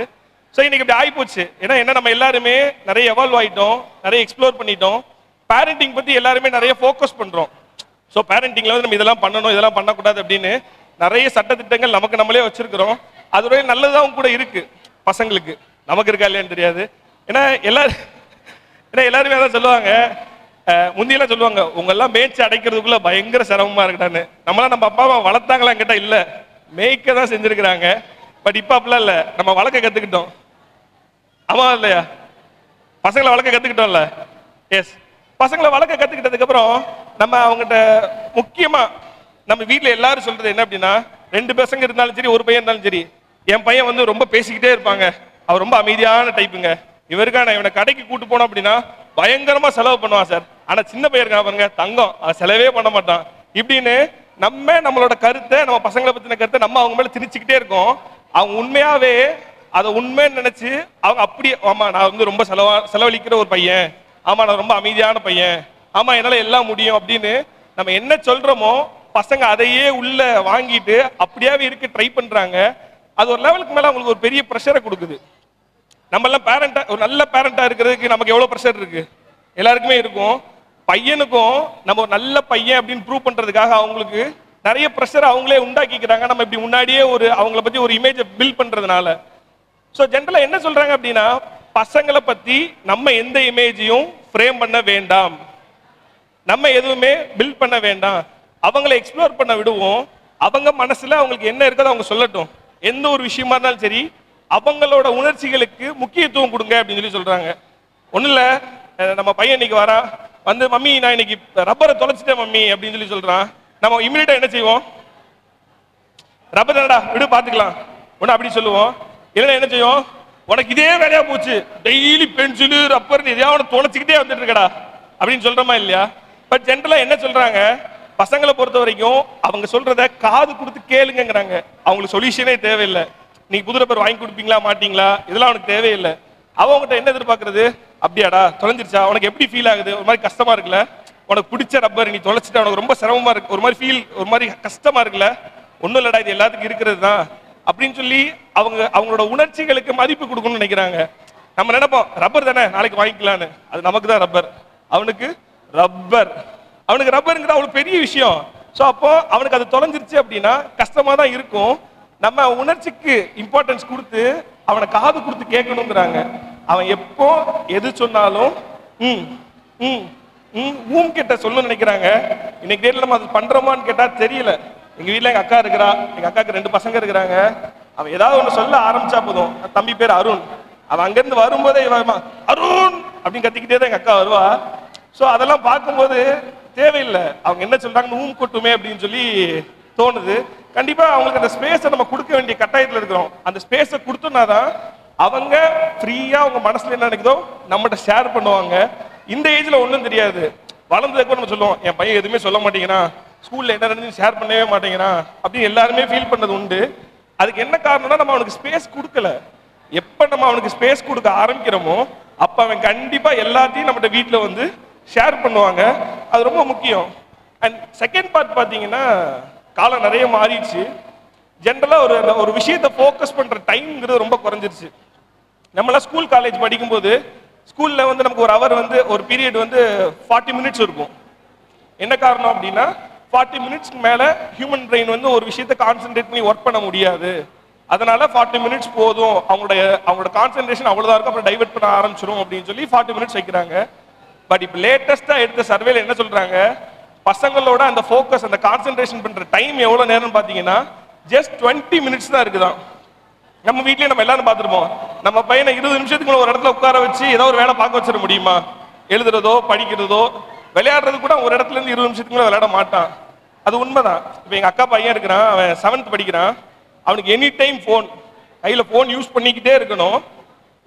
ஸோ இன்னைக்கு இப்படி ஆயிப்போச்சு. ஏன்னா நம்ம எல்லாருமே நிறைய எவால்வ் ஆயிட்டோம், நிறைய எக்ஸ்ப்ளோர் பண்ணிட்டோம். பேரண்டிங் பத்தி எல்லாருமே நிறைய ஃபோக்கஸ் பண்றோம். ஸோ பேரண்டிங்ல வந்து நம்ம இதெல்லாம் பண்ணணும், இதெல்லாம் பண்ணக்கூடாது அப்படின்னு நிறைய சட்டத்திட்டங்கள் நமக்கு நம்மளே வச்சிருக்கிறோம். அதோட நல்லதாகவும் கூட இருக்கு பசங்களுக்கு, நமக்கு இருக்கா இல்லையான்னு தெரியாது. ஏன்னா எல்லாருமே அதான் சொல்லுவாங்க, முந்தியெல்லாம் சொல்லுவாங்க, உங்கெல்லாம் மேய்ச்சி அடைக்கிறதுக்குள்ள பயங்கர சிரமமா இருக்குடான்னு. நம்மளாம் நம்ம அப்பா அம்மா வளர்த்தாங்களா கேட்டா இல்ல, மேய்க்க தான் செஞ்சிருக்கிறாங்க. பட் இப்ப அப்படிலாம் இல்ல, நம்ம வளர்க்க கத்துக்கிட்டோம். ஆமா இல்லையா? பசங்களை வளர்க்க கத்துக்கிட்டோம்ல. எஸ், பசங்களை வளர்க்க கத்துக்கிட்டதுக்கு அப்புறம் நம்ம அவங்ககிட்ட முக்கியமா நம்ம வீட்டுல எல்லாரும் சொல்றது என்ன அப்படின்னா, 2 பசங்க இருந்தாலும் சரி, ஒரு பையன் இருந்தாலும் சரி, என் பையன் வந்து ரொம்ப பேசிக்கிட்டே இருப்பாங்க, அவர் ரொம்ப அமைதியான டைப்புங்க, இவருக்கான இவனை கடைக்கு கூட்டு போனோம் அப்படின்னா பயங்கரமா செலவு பண்ணுவான் சார், ஆனா சின்ன பையன் இருக்கா பாருங்க தங்கம், செலவே பண்ண மாட்டான் இப்படின்னு நம்மளோட கருத்தை, நம்ம பசங்களை பத்தின கருத்தை நம்ம அவங்க மேல திணிச்சுக்கிட்டே இருக்கோம். அவங்க உண்மையாவே அதை உண்மைன்னு நினைச்சு அவங்க அப்படியே, ஆமா நான் வந்து ரொம்ப செலவழிக்கிற ஒரு பையன், ஆமா நான் ரொம்ப அமைதியான பையன், ஆமா என்னால எல்லாம் முடியும் அப்படின்னு நம்ம என்ன சொல்றோமோ பசங்க அதையே உள்ள வாங்கிட்டு அப்படியாவே இருக்க ட்ரை பண்றாங்க. அது ஒரு லெவலுக்கு மேல அவங்களுக்கு ஒரு பெரிய ப்ரெஷரை கொடுக்குது. நம்ம எல்லாம் பேரண்டா, ஒரு நல்ல பேரண்டா இருக்கிறதுக்கு நமக்கு எவ்வளவு ப்ரெஷர் இருக்கு, எல்லாருக்குமே இருக்கும். பையனுக்கும் நம்ம ஒரு நல்ல பையன் அப்படின்னு ப்ரூவ் பண்றதுக்காக அவங்களுக்கு நிறைய ப்ரெஷர் அவங்களே உண்டாக்கிக்கிறாங்க. நம்ம இப்படி முன்னாடியே ஒரு அவங்கள பத்தி ஒரு இமேஜை பில்ட் பண்றதுனால. ஸோ ஜென்ரலா என்ன சொல்றாங்க அப்படின்னா, பசங்களை பத்தி நம்ம எந்த இமேஜையும் ஃப்ரேம் பண்ண வேண்டாம், நம்ம எதுவுமே பில்ட் பண்ண வேண்டாம், அவங்களை எக்ஸ்ப்ளோர் பண்ண விடுவோம். அவங்க மனசுல அவங்களுக்கு என்ன இருக்குதோ அவங்க சொல்லட்டும். எந்த ஒரு விஷயமா இருந்தாலும் சரி, அவங்களோட உணர்ச்சிகளுக்கு முக்கியத்துவம் கொடுங்க அப்படின்னு சொல்லி சொல்றாங்க. ஒன்றும் இல்லை, நம்ம பையன் இன்னைக்கு வரான், வந்து மம்மி நான் இன்னைக்கு ரப்பரை தொலைச்சிட்டேன் மம்மி அப்படின்னு சொல்லி சொல்றான், நம்ம இமீடியட்டா என்ன செய்வோம்? ரப்பர் தானடா விடு பார்த்துக்கலாம் ஒன்று அப்படி சொல்லுவோம். இல்லைன்னா என்ன செய்வோம்? உனக்கு இதே வேலையா போச்சு, டெய்லி பென்சிலு ரப்பர் எதையாவது தொலைச்சிக்கிட்டே வந்துட்டு இருக்கடா அப்படின்னு சொல்றோமா இல்லையா? பட் ஜென்ரலா என்ன சொல்றாங்க, பசங்களை பொறுத்த வரைக்கும் அவங்க சொல்றத காது கொடுத்து கேளுங்கிறாங்க. அவங்களுக்கு சொல்யூஷனே தேவையில்லை. நீங்க புது ரப்பர் வாங்கி கொடுப்பீங்களா மாட்டீங்களா இதெல்லாம் அவனுக்கு தேவையில்லை. அவங்ககிட்ட என்ன எதிர்பார்க்கறது, அப்படியாடா தொலைஞ்சிருச்சா, உனக்கு எப்படி ஃபீல் ஆகுது, ஒரு மாதிரி கஷ்டமா இருக்குல்ல, உனக்கு பிடிச்ச ரப்பர் நீ தொலைச்சிட்டா உனக்கு ரொம்ப சிரமமா இருக்கு, ஒரு மாதிரி ஃபீல் ஒரு மாதிரி கஷ்டமா இருக்குல்ல, ஒன்றும் இல்லடா இது எல்லாத்துக்கும் இருக்கிறது தான் அப்படின்னு சொல்லி அவங்களோட உணர்ச்சிகளுக்கு மதிப்பு கொடுக்கணும்னு நினைக்கிறாங்க. நம்ம நினைப்போம் ரப்பர் தானே நாளைக்கு வாங்கிக்கலான்னு, அது நமக்கு தான் ரப்பர், அவனுக்கு ரப்பருங்கிற அவ்வளவு பெரிய விஷயம். ஸோ அப்போ அவனுக்கு அது தொலைஞ்சிருச்சு அப்படின்னா கஷ்டமா தான் இருக்கும். நம்ம உணர்ச்சிக்கு இம்பார்ட்டன்ஸ் கொடுத்து அவனை காது கொடுத்து கேட்கணுங்கிறாங்க. அவன் எப்போ எது சொன்னாலும் கிட்ட சொல்லணும்னு நினைக்கிறாங்க. இன்னைக்கு டேட்ல நம்ம அது பண்றோமான்னு கேட்டா தெரியல. எங்க வீட்டுல எங்க அக்கா இருக்கிறா, எங்க அக்காவுக்கு 2 பசங்க இருக்கிறாங்க. அவன் ஏதாவது ஒண்ணு சொல்ல ஆரம்பிச்சா போதும், தம்பி பேர் அருண், அவன் அங்கிருந்து வரும்போதே அருண் அப்படின்னு கத்திக்கிட்டே தான் எங்க அக்கா வருவா. ஸோ அதெல்லாம் பார்க்கும்போது தேவையில்லை, அவங்க என்ன சொல்றாங்கன்னு கொட்டுமே அப்படின்னு சொல்லி தோணுது. கண்டிப்பா அவங்களுக்கு அந்த ஸ்பேஸை நம்ம கொடுக்க வேண்டிய கட்டாயத்தில் இருக்கிறோம். அந்த ஸ்பேஸை கொடுத்தோம்னாதான் அவங்க ஃப்ரீயா அவங்க மனசுல என்ன நினைக்குதோ நம்மகிட்ட ஷேர் பண்ணுவாங்க. இந்த ஏஜ்ல ஒன்றும் தெரியாது, வளர்ந்ததுக்கு நம்ம சொல்லுவோம் என் பையன் எதுவுமே சொல்ல மாட்டேங்கிறான், ஸ்கூல்ல என்ன நடந்து ஷேர் பண்ணவே மாட்டேங்கிறான் அப்படின்னு எல்லாருமே ஃபீல் பண்ணது உண்டு. அதுக்கு என்ன காரணம்னா நம்ம அவனுக்கு ஸ்பேஸ் கொடுக்கல. எப்ப நம்ம அவனுக்கு ஸ்பேஸ் கொடுக்க ஆரம்பிக்கிறோமோ அப்ப அவன் கண்டிப்பா எல்லாத்தையும் நம்மகிட்ட வீட்டில் வந்து ஷேர் பண்ணுவாங்க. அது ரொம்ப முக்கியம். அண்ட் செகண்ட் பார்ட் பார்த்தீங்கன்னா காலம் நிறைய மாறிடுச்சு. ஜென்ரலாக ஒரு விஷயத்தை ஃபோக்கஸ் பண்ணுற டைம்ங்கிறது ரொம்ப குறைஞ்சிருச்சு. நம்மளாம் ஸ்கூல் காலேஜ் படிக்கும்போது ஸ்கூலில் வந்து நமக்கு ஒரு ஹவர் வந்து ஒரு பீரியட் வந்து 40 மினிட்ஸ் இருக்கும். என்ன காரணம் அப்படின்னா 40 மினிட்ஸ்க்கு மேலே ஹியூமன் பிரெயின் வந்து ஒரு விஷயத்தை கான்சென்ட்ரேட் பண்ணி ஒர்க் பண்ண முடியாது. அதனால 40 மினிட்ஸ் போதும், அவங்களோட கான்சென்ட்ரேஷன் அவ்வளோதான் இருக்கும், அப்புறம் டைவர்ட் பண்ண ஆரம்பிச்சிடும் அப்படின்னு சொல்லி 40 மினிட்ஸ் வைக்கிறாங்க. பட் இப்போ லேட்டஸ்டா எடுத்த சர்வேல என்ன சொல்றாங்க, பசங்களோட அந்த ஃபோக்கஸ் அந்த கான்சென்ட்ரேஷன் பண்ற டைம் எவ்வளவு நேரம் பாத்தீங்கன்னா ஜஸ்ட் 20 மினிட்ஸ் தான் இருக்குதான். நம்ம வீட்லயே நம்ம எல்லாரும் பார்த்துருப்போம், நம்ம பையனை 20 நிமிஷத்துக்கு ஒரு இடத்துல உட்கார வச்சு ஏதோ ஒரு வேலை பார்க்க வச்சிட முடியுமா? எழுதுறதோ படிக்கிறதோ விளையாடுறது கூட ஒரு இடத்துல இருந்து 20 நிமிஷத்துக்கு விளையாட மாட்டான். அது உண்மைதான். இப்போ எங்க அக்கா பையன் இருக்கிறான், அவன் 7th படிக்கிறான். அவனுக்கு எனி டைம் ஃபோன், கையில ஃபோன் யூஸ் பண்ணிக்கிட்டே இருக்கணும்.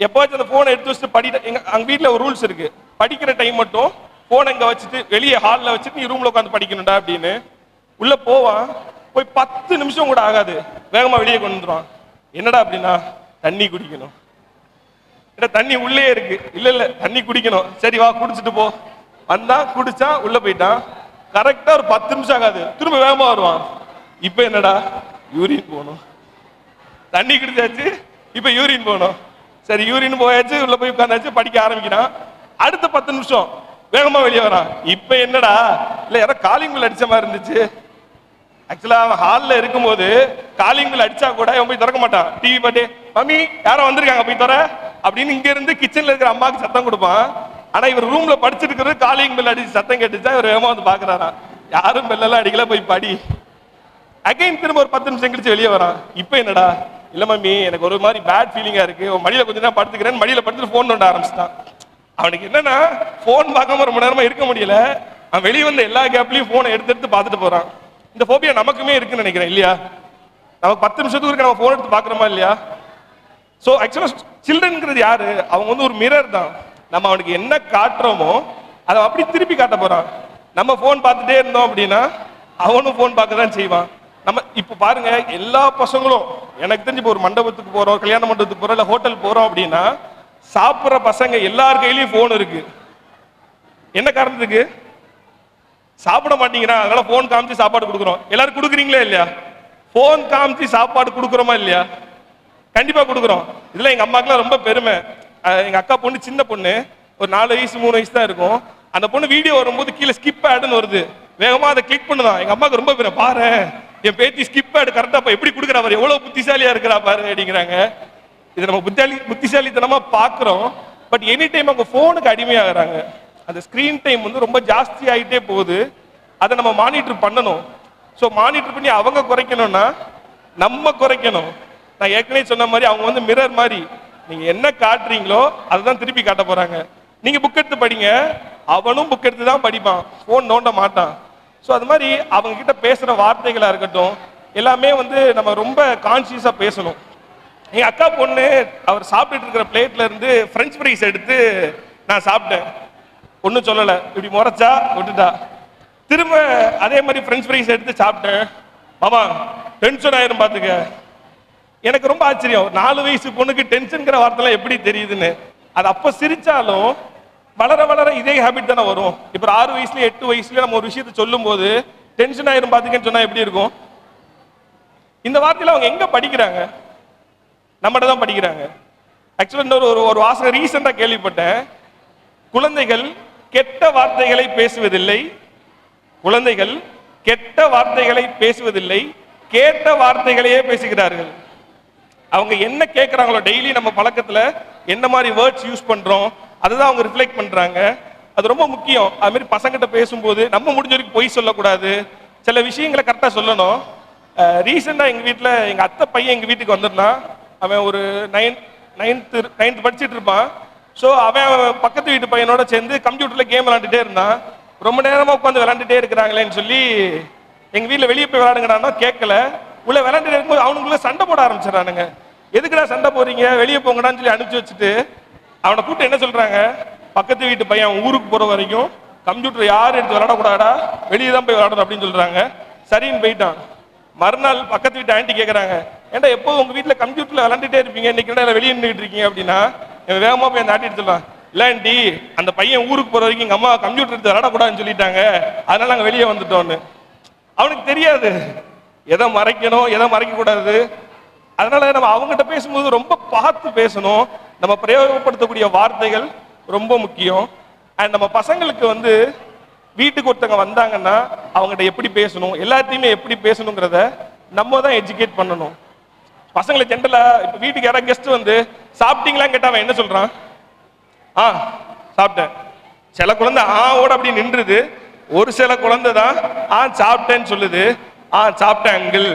எப்போச்சும் அந்த ஃபோனை எடுத்து வச்சுட்டு அங்க வீட்டில் ஒரு ரூல்ஸ் இருக்கு, படிக்கிற டைம் மட்டும் ஃபோனை இங்கே வச்சுட்டு வெளியே ஹாலில் வச்சுட்டு நீ ரூம்ல உட்காந்து படிக்கணும்டா அப்படின்னு. உள்ள போவான், போய் 10 நிமிஷம் கூட ஆகாது வேகமா வெளியே கொண்டு வந்துடுவான். என்னடா அப்படின்னா தண்ணி குடிக்கணும். தண்ணி உள்ளே இருக்கு, இல்ல தண்ணி குடிக்கணும், சரி வா குடிச்சிட்டு போ. வந்தான் குடிச்சான் உள்ள போயிட்டான். கரெக்டா ஒரு 10 நிமிஷம் ஆகாது திரும்ப வேகமா வருவான். இப்ப என்னடா யூரின் போகணும், தண்ணி குடிச்சாச்சு இப்ப யூரின் போகணும். சரி யூரின் போயாச்சு, உள்ள போய் உட்காந்தாச்சு, படிக்க ஆரம்பிக்கிறான். அடுத்த 10 நிமிஷம் வேகமா வெளியே வரான். இப்ப என்னடா இல்ல யாரோ காலிங் பில் அடிச்ச மாதிரி இருந்துச்சு. ஆக்சுவலா அவன் ஹாலில் இருக்கும்போது காலிங் பில் அடிச்சா கூட அவன் போய் திறக்க மாட்டான். டிவி பாட்டு மம்மி யாரோ வந்திருக்காங்க போய் தர அப்படின்னு இங்க இருந்து கிச்சன்ல இருக்கிற அம்மாவுக்கு சத்தம் கொடுப்பான். ஆனா இவர் ரூம்ல படிச்சுட்டு இருக்கிறது காலிங் பில் அடிச்சு சத்தம் கேட்டுச்சா இவர் வேகமா வந்து பாக்குறாராம். யாரும் பெல்லெல்லாம் அடிக்கல, போய் படி. அகைன் திரும்ப ஒரு 10 நிமிஷம் கழிச்சு வெளியே வரான். இப்ப என்னடா இல்ல மம்மி எனக்கு ஒரு மாதிரி பேட் ஃபீலிங்கா இருக்கு, மடியில கொஞ்ச நேரம் படுத்துக்கிறேன். மடியில படுத்துட்டு போன் நோண்ட ஆரம்பிச்சிட்டான். அவனுக்கு என்னன்னா போன் பார்க்காம ரொம்ப நேரமா இருக்க முடியல. அவன் வெளியே வந்த எல்லா கேப்லயும் போனை எடுத்து பார்த்துட்டு போறான். இந்த போபியா நமக்குமே இருக்குன்னு நினைக்கிறேன் இல்லையா? நமக்கு 10 நிமிஷத்துக்கு நம்ம போன் எடுத்து பாக்குறோமா இல்லையா? சோ ஆக்சுவலா சில்ட்ரன்ங்கிறது யாரு? அவங்க வந்து ஒரு மிரர் தான். நம்ம அவனுக்கு என்ன காட்டுறோமோ அதை அப்படி திருப்பி காட்ட போறான். நம்ம போன் பார்த்துட்டே இருந்தோம் அப்படின்னா அவனும் போன் பார்க்க தான் செய்வான். நம்ம இப்ப பாருங்க எல்லா பசங்களும் எனக்கு தெரிஞ்சு ஒரு மண்டபத்துக்கு போறோம், கல்யாண மண்டபத்துக்கு போறோம், இல்ல ஹோட்டல் போறோம் அப்படின்னா சாப்பிட்ற பசங்க எல்லார் கையிலயும் போன் இருக்கு. என்ன காரணத்துக்கு? சாப்பிட மாட்டீங்கன்னா அதனால போன் காமிச்சு சாப்பாடு கொடுக்குறோம். எல்லாரும் கொடுக்குறீங்களா இல்லையா? போன் காமிச்சு சாப்பாடு கொடுக்குறோமா இல்லையா? கண்டிப்பா கொடுக்குறோம். இதுல எங்க அம்மாக்கெல்லாம் ரொம்ப பெருமை. எங்க அக்கா பொண்ணு சின்ன பொண்ணு, ஒரு 4 வயசு 3 வயசு தான் இருக்கும். அந்த பொண்ணு வீடியோ வரும்போது கீழே ஸ்கிப் ஆடுன்னு வருது, வேகமா அதை கிளிக் பண்ணுதான். எங்க அம்மாவுக்கு ரொம்ப பெருமை, பாரு என் பேத்தி ஸ்கிப் ஆடு கரெக்டா எப்படி கொடுக்குறா பாரு, எவ்வளவு புத்திசாலியா இருக்கிறா பாரு அப்படிங்கிறாங்க. இது நம்ம புத்திசாலித்தனமா பாக்குறோம். பட் எனி டைம் அவங்க போனுக்கு அடிமையாகிறாங்க. அந்த ஸ்கிரீன் டைம் வந்து ரொம்ப ஜாஸ்தி ஆகிட்டே போகுது. அதை நம்ம மானிட்டர் பண்ணணும். ஸோ மானிட்டர் பண்ணி அவங்க குறைக்கணும்னா நம்ம குறைக்கணும். நான் ஏற்கனவே சொன்ன மாதிரி அவங்க வந்து மிரர் மாதிரி, நீங்க என்ன காட்டுறீங்களோ அதுதான் திருப்பி காட்ட போறாங்க. நீங்கள் புக் எடுத்து படிங்க, அவனும் புக் எடுத்து தான் படிப்பான், ஃபோன் நோண்ட மாட்டான். ஸோ அது மாதிரி அவங்க கிட்ட பேசுகிற வார்த்தைகளாக இருக்கட்டும் எல்லாமே வந்து நம்ம ரொம்ப கான்சியஸாக பேசணும். எங்கள் அக்கா பொண்ணு அவர் சாப்பிட்டுட்டு இருக்கிற பிளேட்ல இருந்து ஃப்ரெஞ்ச் ஃப்ரைஸ் எடுத்து நான் சாப்பிட்டேன், ஒன்றும் சொல்லலை, இப்படி முறைச்சா விட்டுட்டா. திரும்ப அதே மாதிரி ஃப்ரெஞ்ச் ஃப்ரைஸ் எடுத்து சாப்பிட்டேன், மாமா டென்ஷன் ஆயிரும் பார்த்துக்க. எனக்கு ரொம்ப ஆச்சரியம், 4 வயசு பொண்ணுக்கு டென்ஷன்கிற வார்த்தைலாம் எப்படி தெரியுதுன்னு. அது அப்போ சிரிச்சாலும் வளர வளர இதே ஹேபிட் தானே வரும். இப்போ 6 வயசுல 8 வயசுல நம்ம ஒரு விஷயத்தை சொல்லும் போது டென்ஷன் ஆயிரும் பார்த்துக்கன்னு சொன்னா எப்படி இருக்கும்? இந்த வார்த்தையில அவங்க எங்க படிக்கிறாங்க? நம்மகிட்ட தான் படிக்கிறாங்க. ஆக்சுவலாக இன்னொரு ஒரு வாசகம் ரீசெண்டாக கேள்விப்பட்டேன், குழந்தைகள் கெட்ட வார்த்தைகளை பேசுவதில்லை, குழந்தைகள் கெட்ட வார்த்தைகளை பேசுவதில்லை, கேட்ட வார்த்தைகளையே பேசுகிறார்கள். அவங்க என்ன கேட்குறாங்களோ டெய்லி நம்ம பழக்கத்தில் என்ன மாதிரி வேர்ட்ஸ் யூஸ் பண்ணுறோம் அதுதான் அவங்க ரிஃப்ளெக்ட் பண்ணுறாங்க. அது ரொம்ப முக்கியம். அது மாதிரி பசங்கிட்ட பேசும்போது நம்ம முடிஞ்ச வரைக்கும் பொய் சொல்லக்கூடாது, சில விஷயங்களை கரெக்டாக சொல்லணும். ரீசெண்டாக எங்கள் வீட்டில் எங்கள் அத்தை பையன் எங்கள் வீட்டுக்கு வந்திருந்தான். அவன் ஒரு நைன்த் படிச்சுட்டு இருப்பான். ஸோ அவன் பக்கத்து வீட்டு பையனோட சேர்ந்து கம்ப்யூட்டரில் கேம் விளாண்டுட்டே இருந்தான். ரொம்ப நேரமாக உட்காந்து விளாண்டுட்டே இருக்கிறாங்களேன்னு சொல்லி எங்கள் வீட்டில் வெளியே போய் விளாடுங்கடான்னா கேட்கல. உள்ள விளாண்டுட்டு இருக்கும்போது அவனுக்குள்ள சண்டை போட ஆரம்பிச்சிடறானுங்க. எதுக்குடா சண்டை போறீங்க, வெளியே போங்கடான்னு சொல்லி அனுப்பிச்சு வச்சுட்டு அவனை கூப்பிட்டு என்ன சொல்றாங்க, பக்கத்து வீட்டு பையன் ஊருக்கு போற வரைக்கும் கம்ப்யூட்டர் யாரும் எடுத்து விளாடக்கூடாடா, வெளியே தான் போய் விளாடணும் அப்படின்னு சொல்றாங்க. சரின்னு போயிட்டான். மறுநாள் பக்கத்து வீட்டு ஆண்டி கேட்கறாங்க, ஏன்டா எப்போது உங்க வீட்டில் கம்ப்யூட்டர்ல விளாண்டுட்டே இருப்பீங்க, இன்னைக்கு வெளியே நின்றுட்டு இருக்கீங்க அப்படின்னா வேகமா போய் அந்த ஆண்டி எடுத்துடலாம். இல்லை ஆண்டி, அந்த பையன் ஊருக்கு போற வரைக்கும் எங்க அம்மா கம்ப்யூட்டர் எடுத்து விளாடக்கூடாதுன்னு சொல்லிட்டாங்க, அதனால நாங்கள் வெளியே வந்துட்டோன்னு. அவனுக்கு தெரியாது எதை மறைக்கணும் எதை மறைக்க கூடாது. அதனால நம்ம அவங்ககிட்ட பேசும்போது ரொம்ப பார்த்து பேசணும். நம்ம பிரயோகப்படுத்தக்கூடிய வார்த்தைகள் ரொம்ப முக்கியம். அண்ட் நம்ம பசங்களுக்கு வந்து வீட்டுக்கு ஒருத்தங்க வந்தாங்கன்னா அவங்ககிட்ட எப்படி பேசணும், எல்லாத்தையுமே எப்படி பேசணுங்கிறத நம்ம தான் எஜுகேட் பண்ணணும். பசங்களை ஜென்ரலா இப்போ வீட்டுக்கு யாராவது கெஸ்ட் வந்து சாப்பிட்டீங்களான்னு கேட்டா அவன் என்ன சொல்றான், சாப்பிட்டேன். சில குழந்தை ஓட அப்படி நின்றுது, ஒரு சில குழந்தை தான் சாப்பிட்டேன்னு சொல்லுது. சாப்பிட்டேன் அங்கிள்,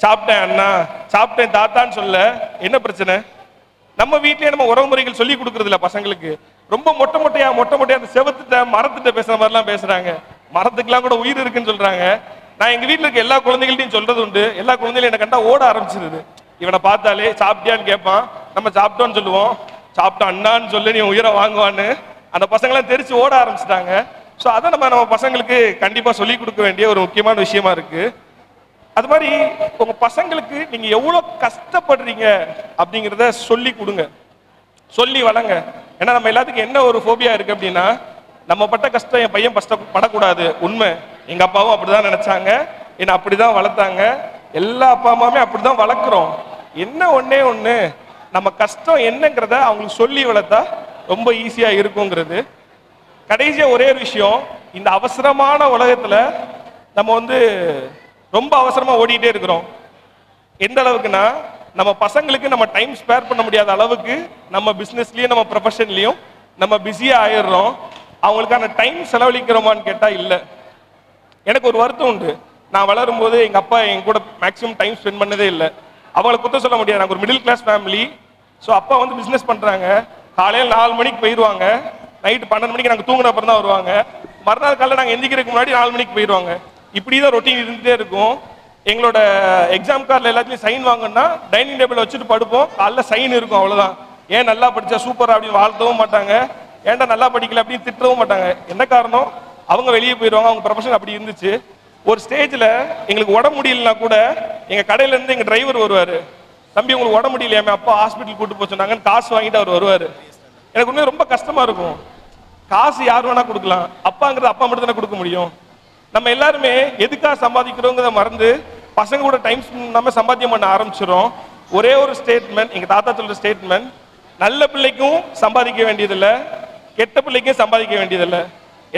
சாப்பிட்டேன் அண்ணா, சாப்பிட்டேன் தாத்தான்னு சொல்ல என்ன பிரச்சனை? நம்ம வீட்லயே நம்ம உறவுமுறைகள் சொல்லி கொடுக்கறது இல்ல பசங்களுக்கு. ரொம்ப மொட்டை மொட்டையா அந்த செவத்துட்ட மரத்துட்ட பேசுற மாதிரிலாம் பேசுறாங்க. மரத்துக்குலாம் கூட உயிர் இருக்குன்னு சொல்றாங்க. நான் எங்க வீட்டுல இருக்க எல்லா குழந்தைகள்ட்டையும் சொல்றது உண்டு. எல்லா குழந்தைகளும் என்ன கண்டா ஓட ஆரம்பிச்சிருது. இவனை பார்த்தாலே சாப்பிட்டியான்னு கேட்பான், நம்ம சாப்பிட்டோன்னு சொல்லுவோம். சாப்பிட்டோம் அண்ணான்னு சொல்லி நீ உயிரை வாங்குவான்னு அந்த பசங்களாம் தெரிச்சு ஓட ஆரம்பிச்சிட்டாங்க. ஸோ அதை நம்ம பசங்களுக்கு கண்டிப்பா சொல்லி கொடுக்க வேண்டிய ஒரு முக்கியமான விஷயமா இருக்கு. அது மாதிரி உங்க பசங்களுக்கு நீங்க எவ்வளவு கஷ்டப்படுறீங்க அப்படிங்கிறத சொல்லி கொடுங்க, சொல்லி வளங்க. ஏன்னா நம்ம எல்லாத்துக்கும் என்ன ஒரு ஃபோபியா இருக்கு அப்படின்னா, நம்ம பட்ட கஷ்டம் என் பையன் கஷ்டப்படக்கூடாது. உண்மை, எங்க அப்பாவும் அப்படிதான் நினைச்சாங்க, என்ன அப்படிதான் வளர்த்தாங்க, எல்லா அப்பா அம்மாவுமே அப்படிதான் வளர்க்குறோம். என்ன ஒண்ணு நம்ம கஷ்டம் என்னங்கிறத அவங்களுக்கு சொல்லி வளர்த்தா ரொம்ப ஈஸியா இருக்குங்கிறது. கடைசியா ஒரே ஒரு விஷயம், இந்த அவசரமான உலகத்துல நம்ம வந்து ரொம்ப அவசரமா ஓடிட்டே இருக்கிறோம். எந்த அளவுக்குன்னா நம்ம பசங்களுக்கு நம்ம டைம் ஸ்பேர் பண்ண முடியாத அளவுக்கு நம்ம பிசினஸ்லயும் நம்ம ப்ரொஃபஷன்லயும் நம்ம பிஸியா ஆயிடுறோம். அவங்களுக்கான டைம் செலவழிக்கிறோமான்னு கேட்டா இல்லை. எனக்கு ஒரு வருத்தம் உண்டு. நான் வளரும் போது எங்க அப்பா என் கூட மேக்ஸிமம் டைம் ஸ்பெண்ட் பண்ணதே இல்லை. அவங்களை குத்த சொல்ல முடியாது, நாங்கள் ஒரு மிடில் கிளாஸ் ஃபேமிலி. ஸோ அப்பா வந்து பிஸ்னஸ் பண்றாங்க, காலையில் 4 மணிக்கு போயிடுவாங்க, நைட்டு 12 மணிக்கு நாங்கள் தூங்குற அப்புறம் தான் வருவாங்க. மறுநாள் காலையில் நாங்கள் எந்திக்கிறதுக்கு முன்னாடி 4 மணிக்கு போயிடுவாங்க. இப்படி தான் ரொட்டீன் இருந்துகிட்டே இருக்கும். எங்களோட எக்ஸாம் கார்டில் எல்லாத்துலையும் சைன் வாங்கினா டைனிங் டேபிள் வச்சுட்டு படுப்போம், காலைல சைன் இருக்கும், அவ்வளோதான். ஏன் நல்லா படித்தா சூப்பராக அப்படின்னு வாழ்த்தவும் மாட்டாங்க, ஏன்டா நல்லா படிக்கல அப்படின்னு திட்டவும் மாட்டாங்க. என்ன காரணம்? அவங்க வெளியே போயிடுவாங்க, அவங்க ப்ரொஃபஷன் அப்படி இருந்துச்சு. ஒரு ஸ்டேஜில் எங்களுக்கு உடம்பு முடியலனா கூட எங்கள் கடையிலேருந்து எங்கள் டிரைவர் வருவார், தம்பி உங்களுக்கு உடம்பு முடியலையாமே, அப்பா ஹாஸ்பிட்டல் கூட்டு போக சொன்னாங்கன்னு காசு வாங்கிட்டு அவர் வருவார். எனக்கு உண்மையாக ரொம்ப கஷ்டமாக இருக்கும். காசு யார் வேணா கொடுக்கலாம், அப்பாங்கிறது அப்பா மட்டும் தானே கொடுக்க முடியும். நம்ம எல்லாருமே எதுக்காக சம்பாதிக்கிறோங்கிறத மறந்து பசங்க கூட டைம் நம்ம சம்பாத்தியம் பண்ண ஆரம்பிச்சிடும். ஒரே ஒரு ஸ்டேட்மெண்ட், எங்கள் தாத்தா சொல்கிற ஸ்டேட்மெண்ட், நல்ல பிள்ளைக்கும் சம்பாதிக்க வேண்டியதில்லை, கெட்ட பிள்ளைக்கும் சம்பாதிக்க வேண்டியதில்லை.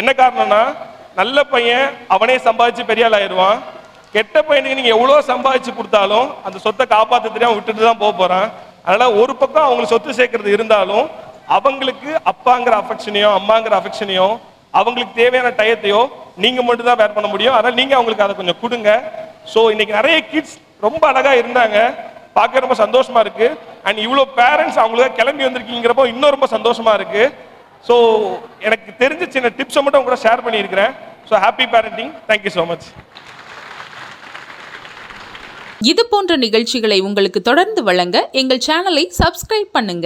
என்ன காரணம்னா, நல்ல பையன் அவனே சம்பாதிச்சு பெரிய ஆள் ஆயிடுவான். கெட்ட பையனுக்கு நீங்கள் எவ்வளோ சம்பாதிச்சு கொடுத்தாலும் அந்த சொத்தை காப்பாற்ற தெரியாமல் விட்டுட்டு தான் போக போகிறான். அதனால் ஒரு பக்கம் அவங்களுக்கு சொத்து சேர்க்கறது இருந்தாலும் அவங்களுக்கு அப்பாங்கிற அஃபெக்ஷனையோ அம்மாங்கிற அஃபெக்ஷனையோ அவங்களுக்கு தேவையான டயத்தையோ நீங்க மட்டும் தான் வேர் பண்ண முடியும். அதனால நீங்க அவங்களுக்கு அதை கொஞ்சம் கொடுங்க. ஸோ இன்னைக்கு நிறைய கிட்ஸ் ரொம்ப அழகா இருந்தாங்க, பார்க்க ரொம்ப சந்தோஷமா இருக்கு. அண்ட் இவ்வளோ பேரண்ட்ஸ் அவங்களுக்கு கிளம்பி வந்திருக்கீங்கிறப்போ இன்னும் ரொம்ப சந்தோஷமா இருக்கு. ஸோ எனக்கு தெரிஞ்ச சின்ன டிப்ஸை மட்டும் உங்க கூட ஷேர் பண்ணியிருக்கிறேன். So happy parenting. Thank you so much. இது போன்ற நிகழ்ச்சிகளை உங்களுக்கு தொடர்ந்து வழங்க எங்கள் சேனலை சப்ஸ்கிரைப் பண்ணுங்க.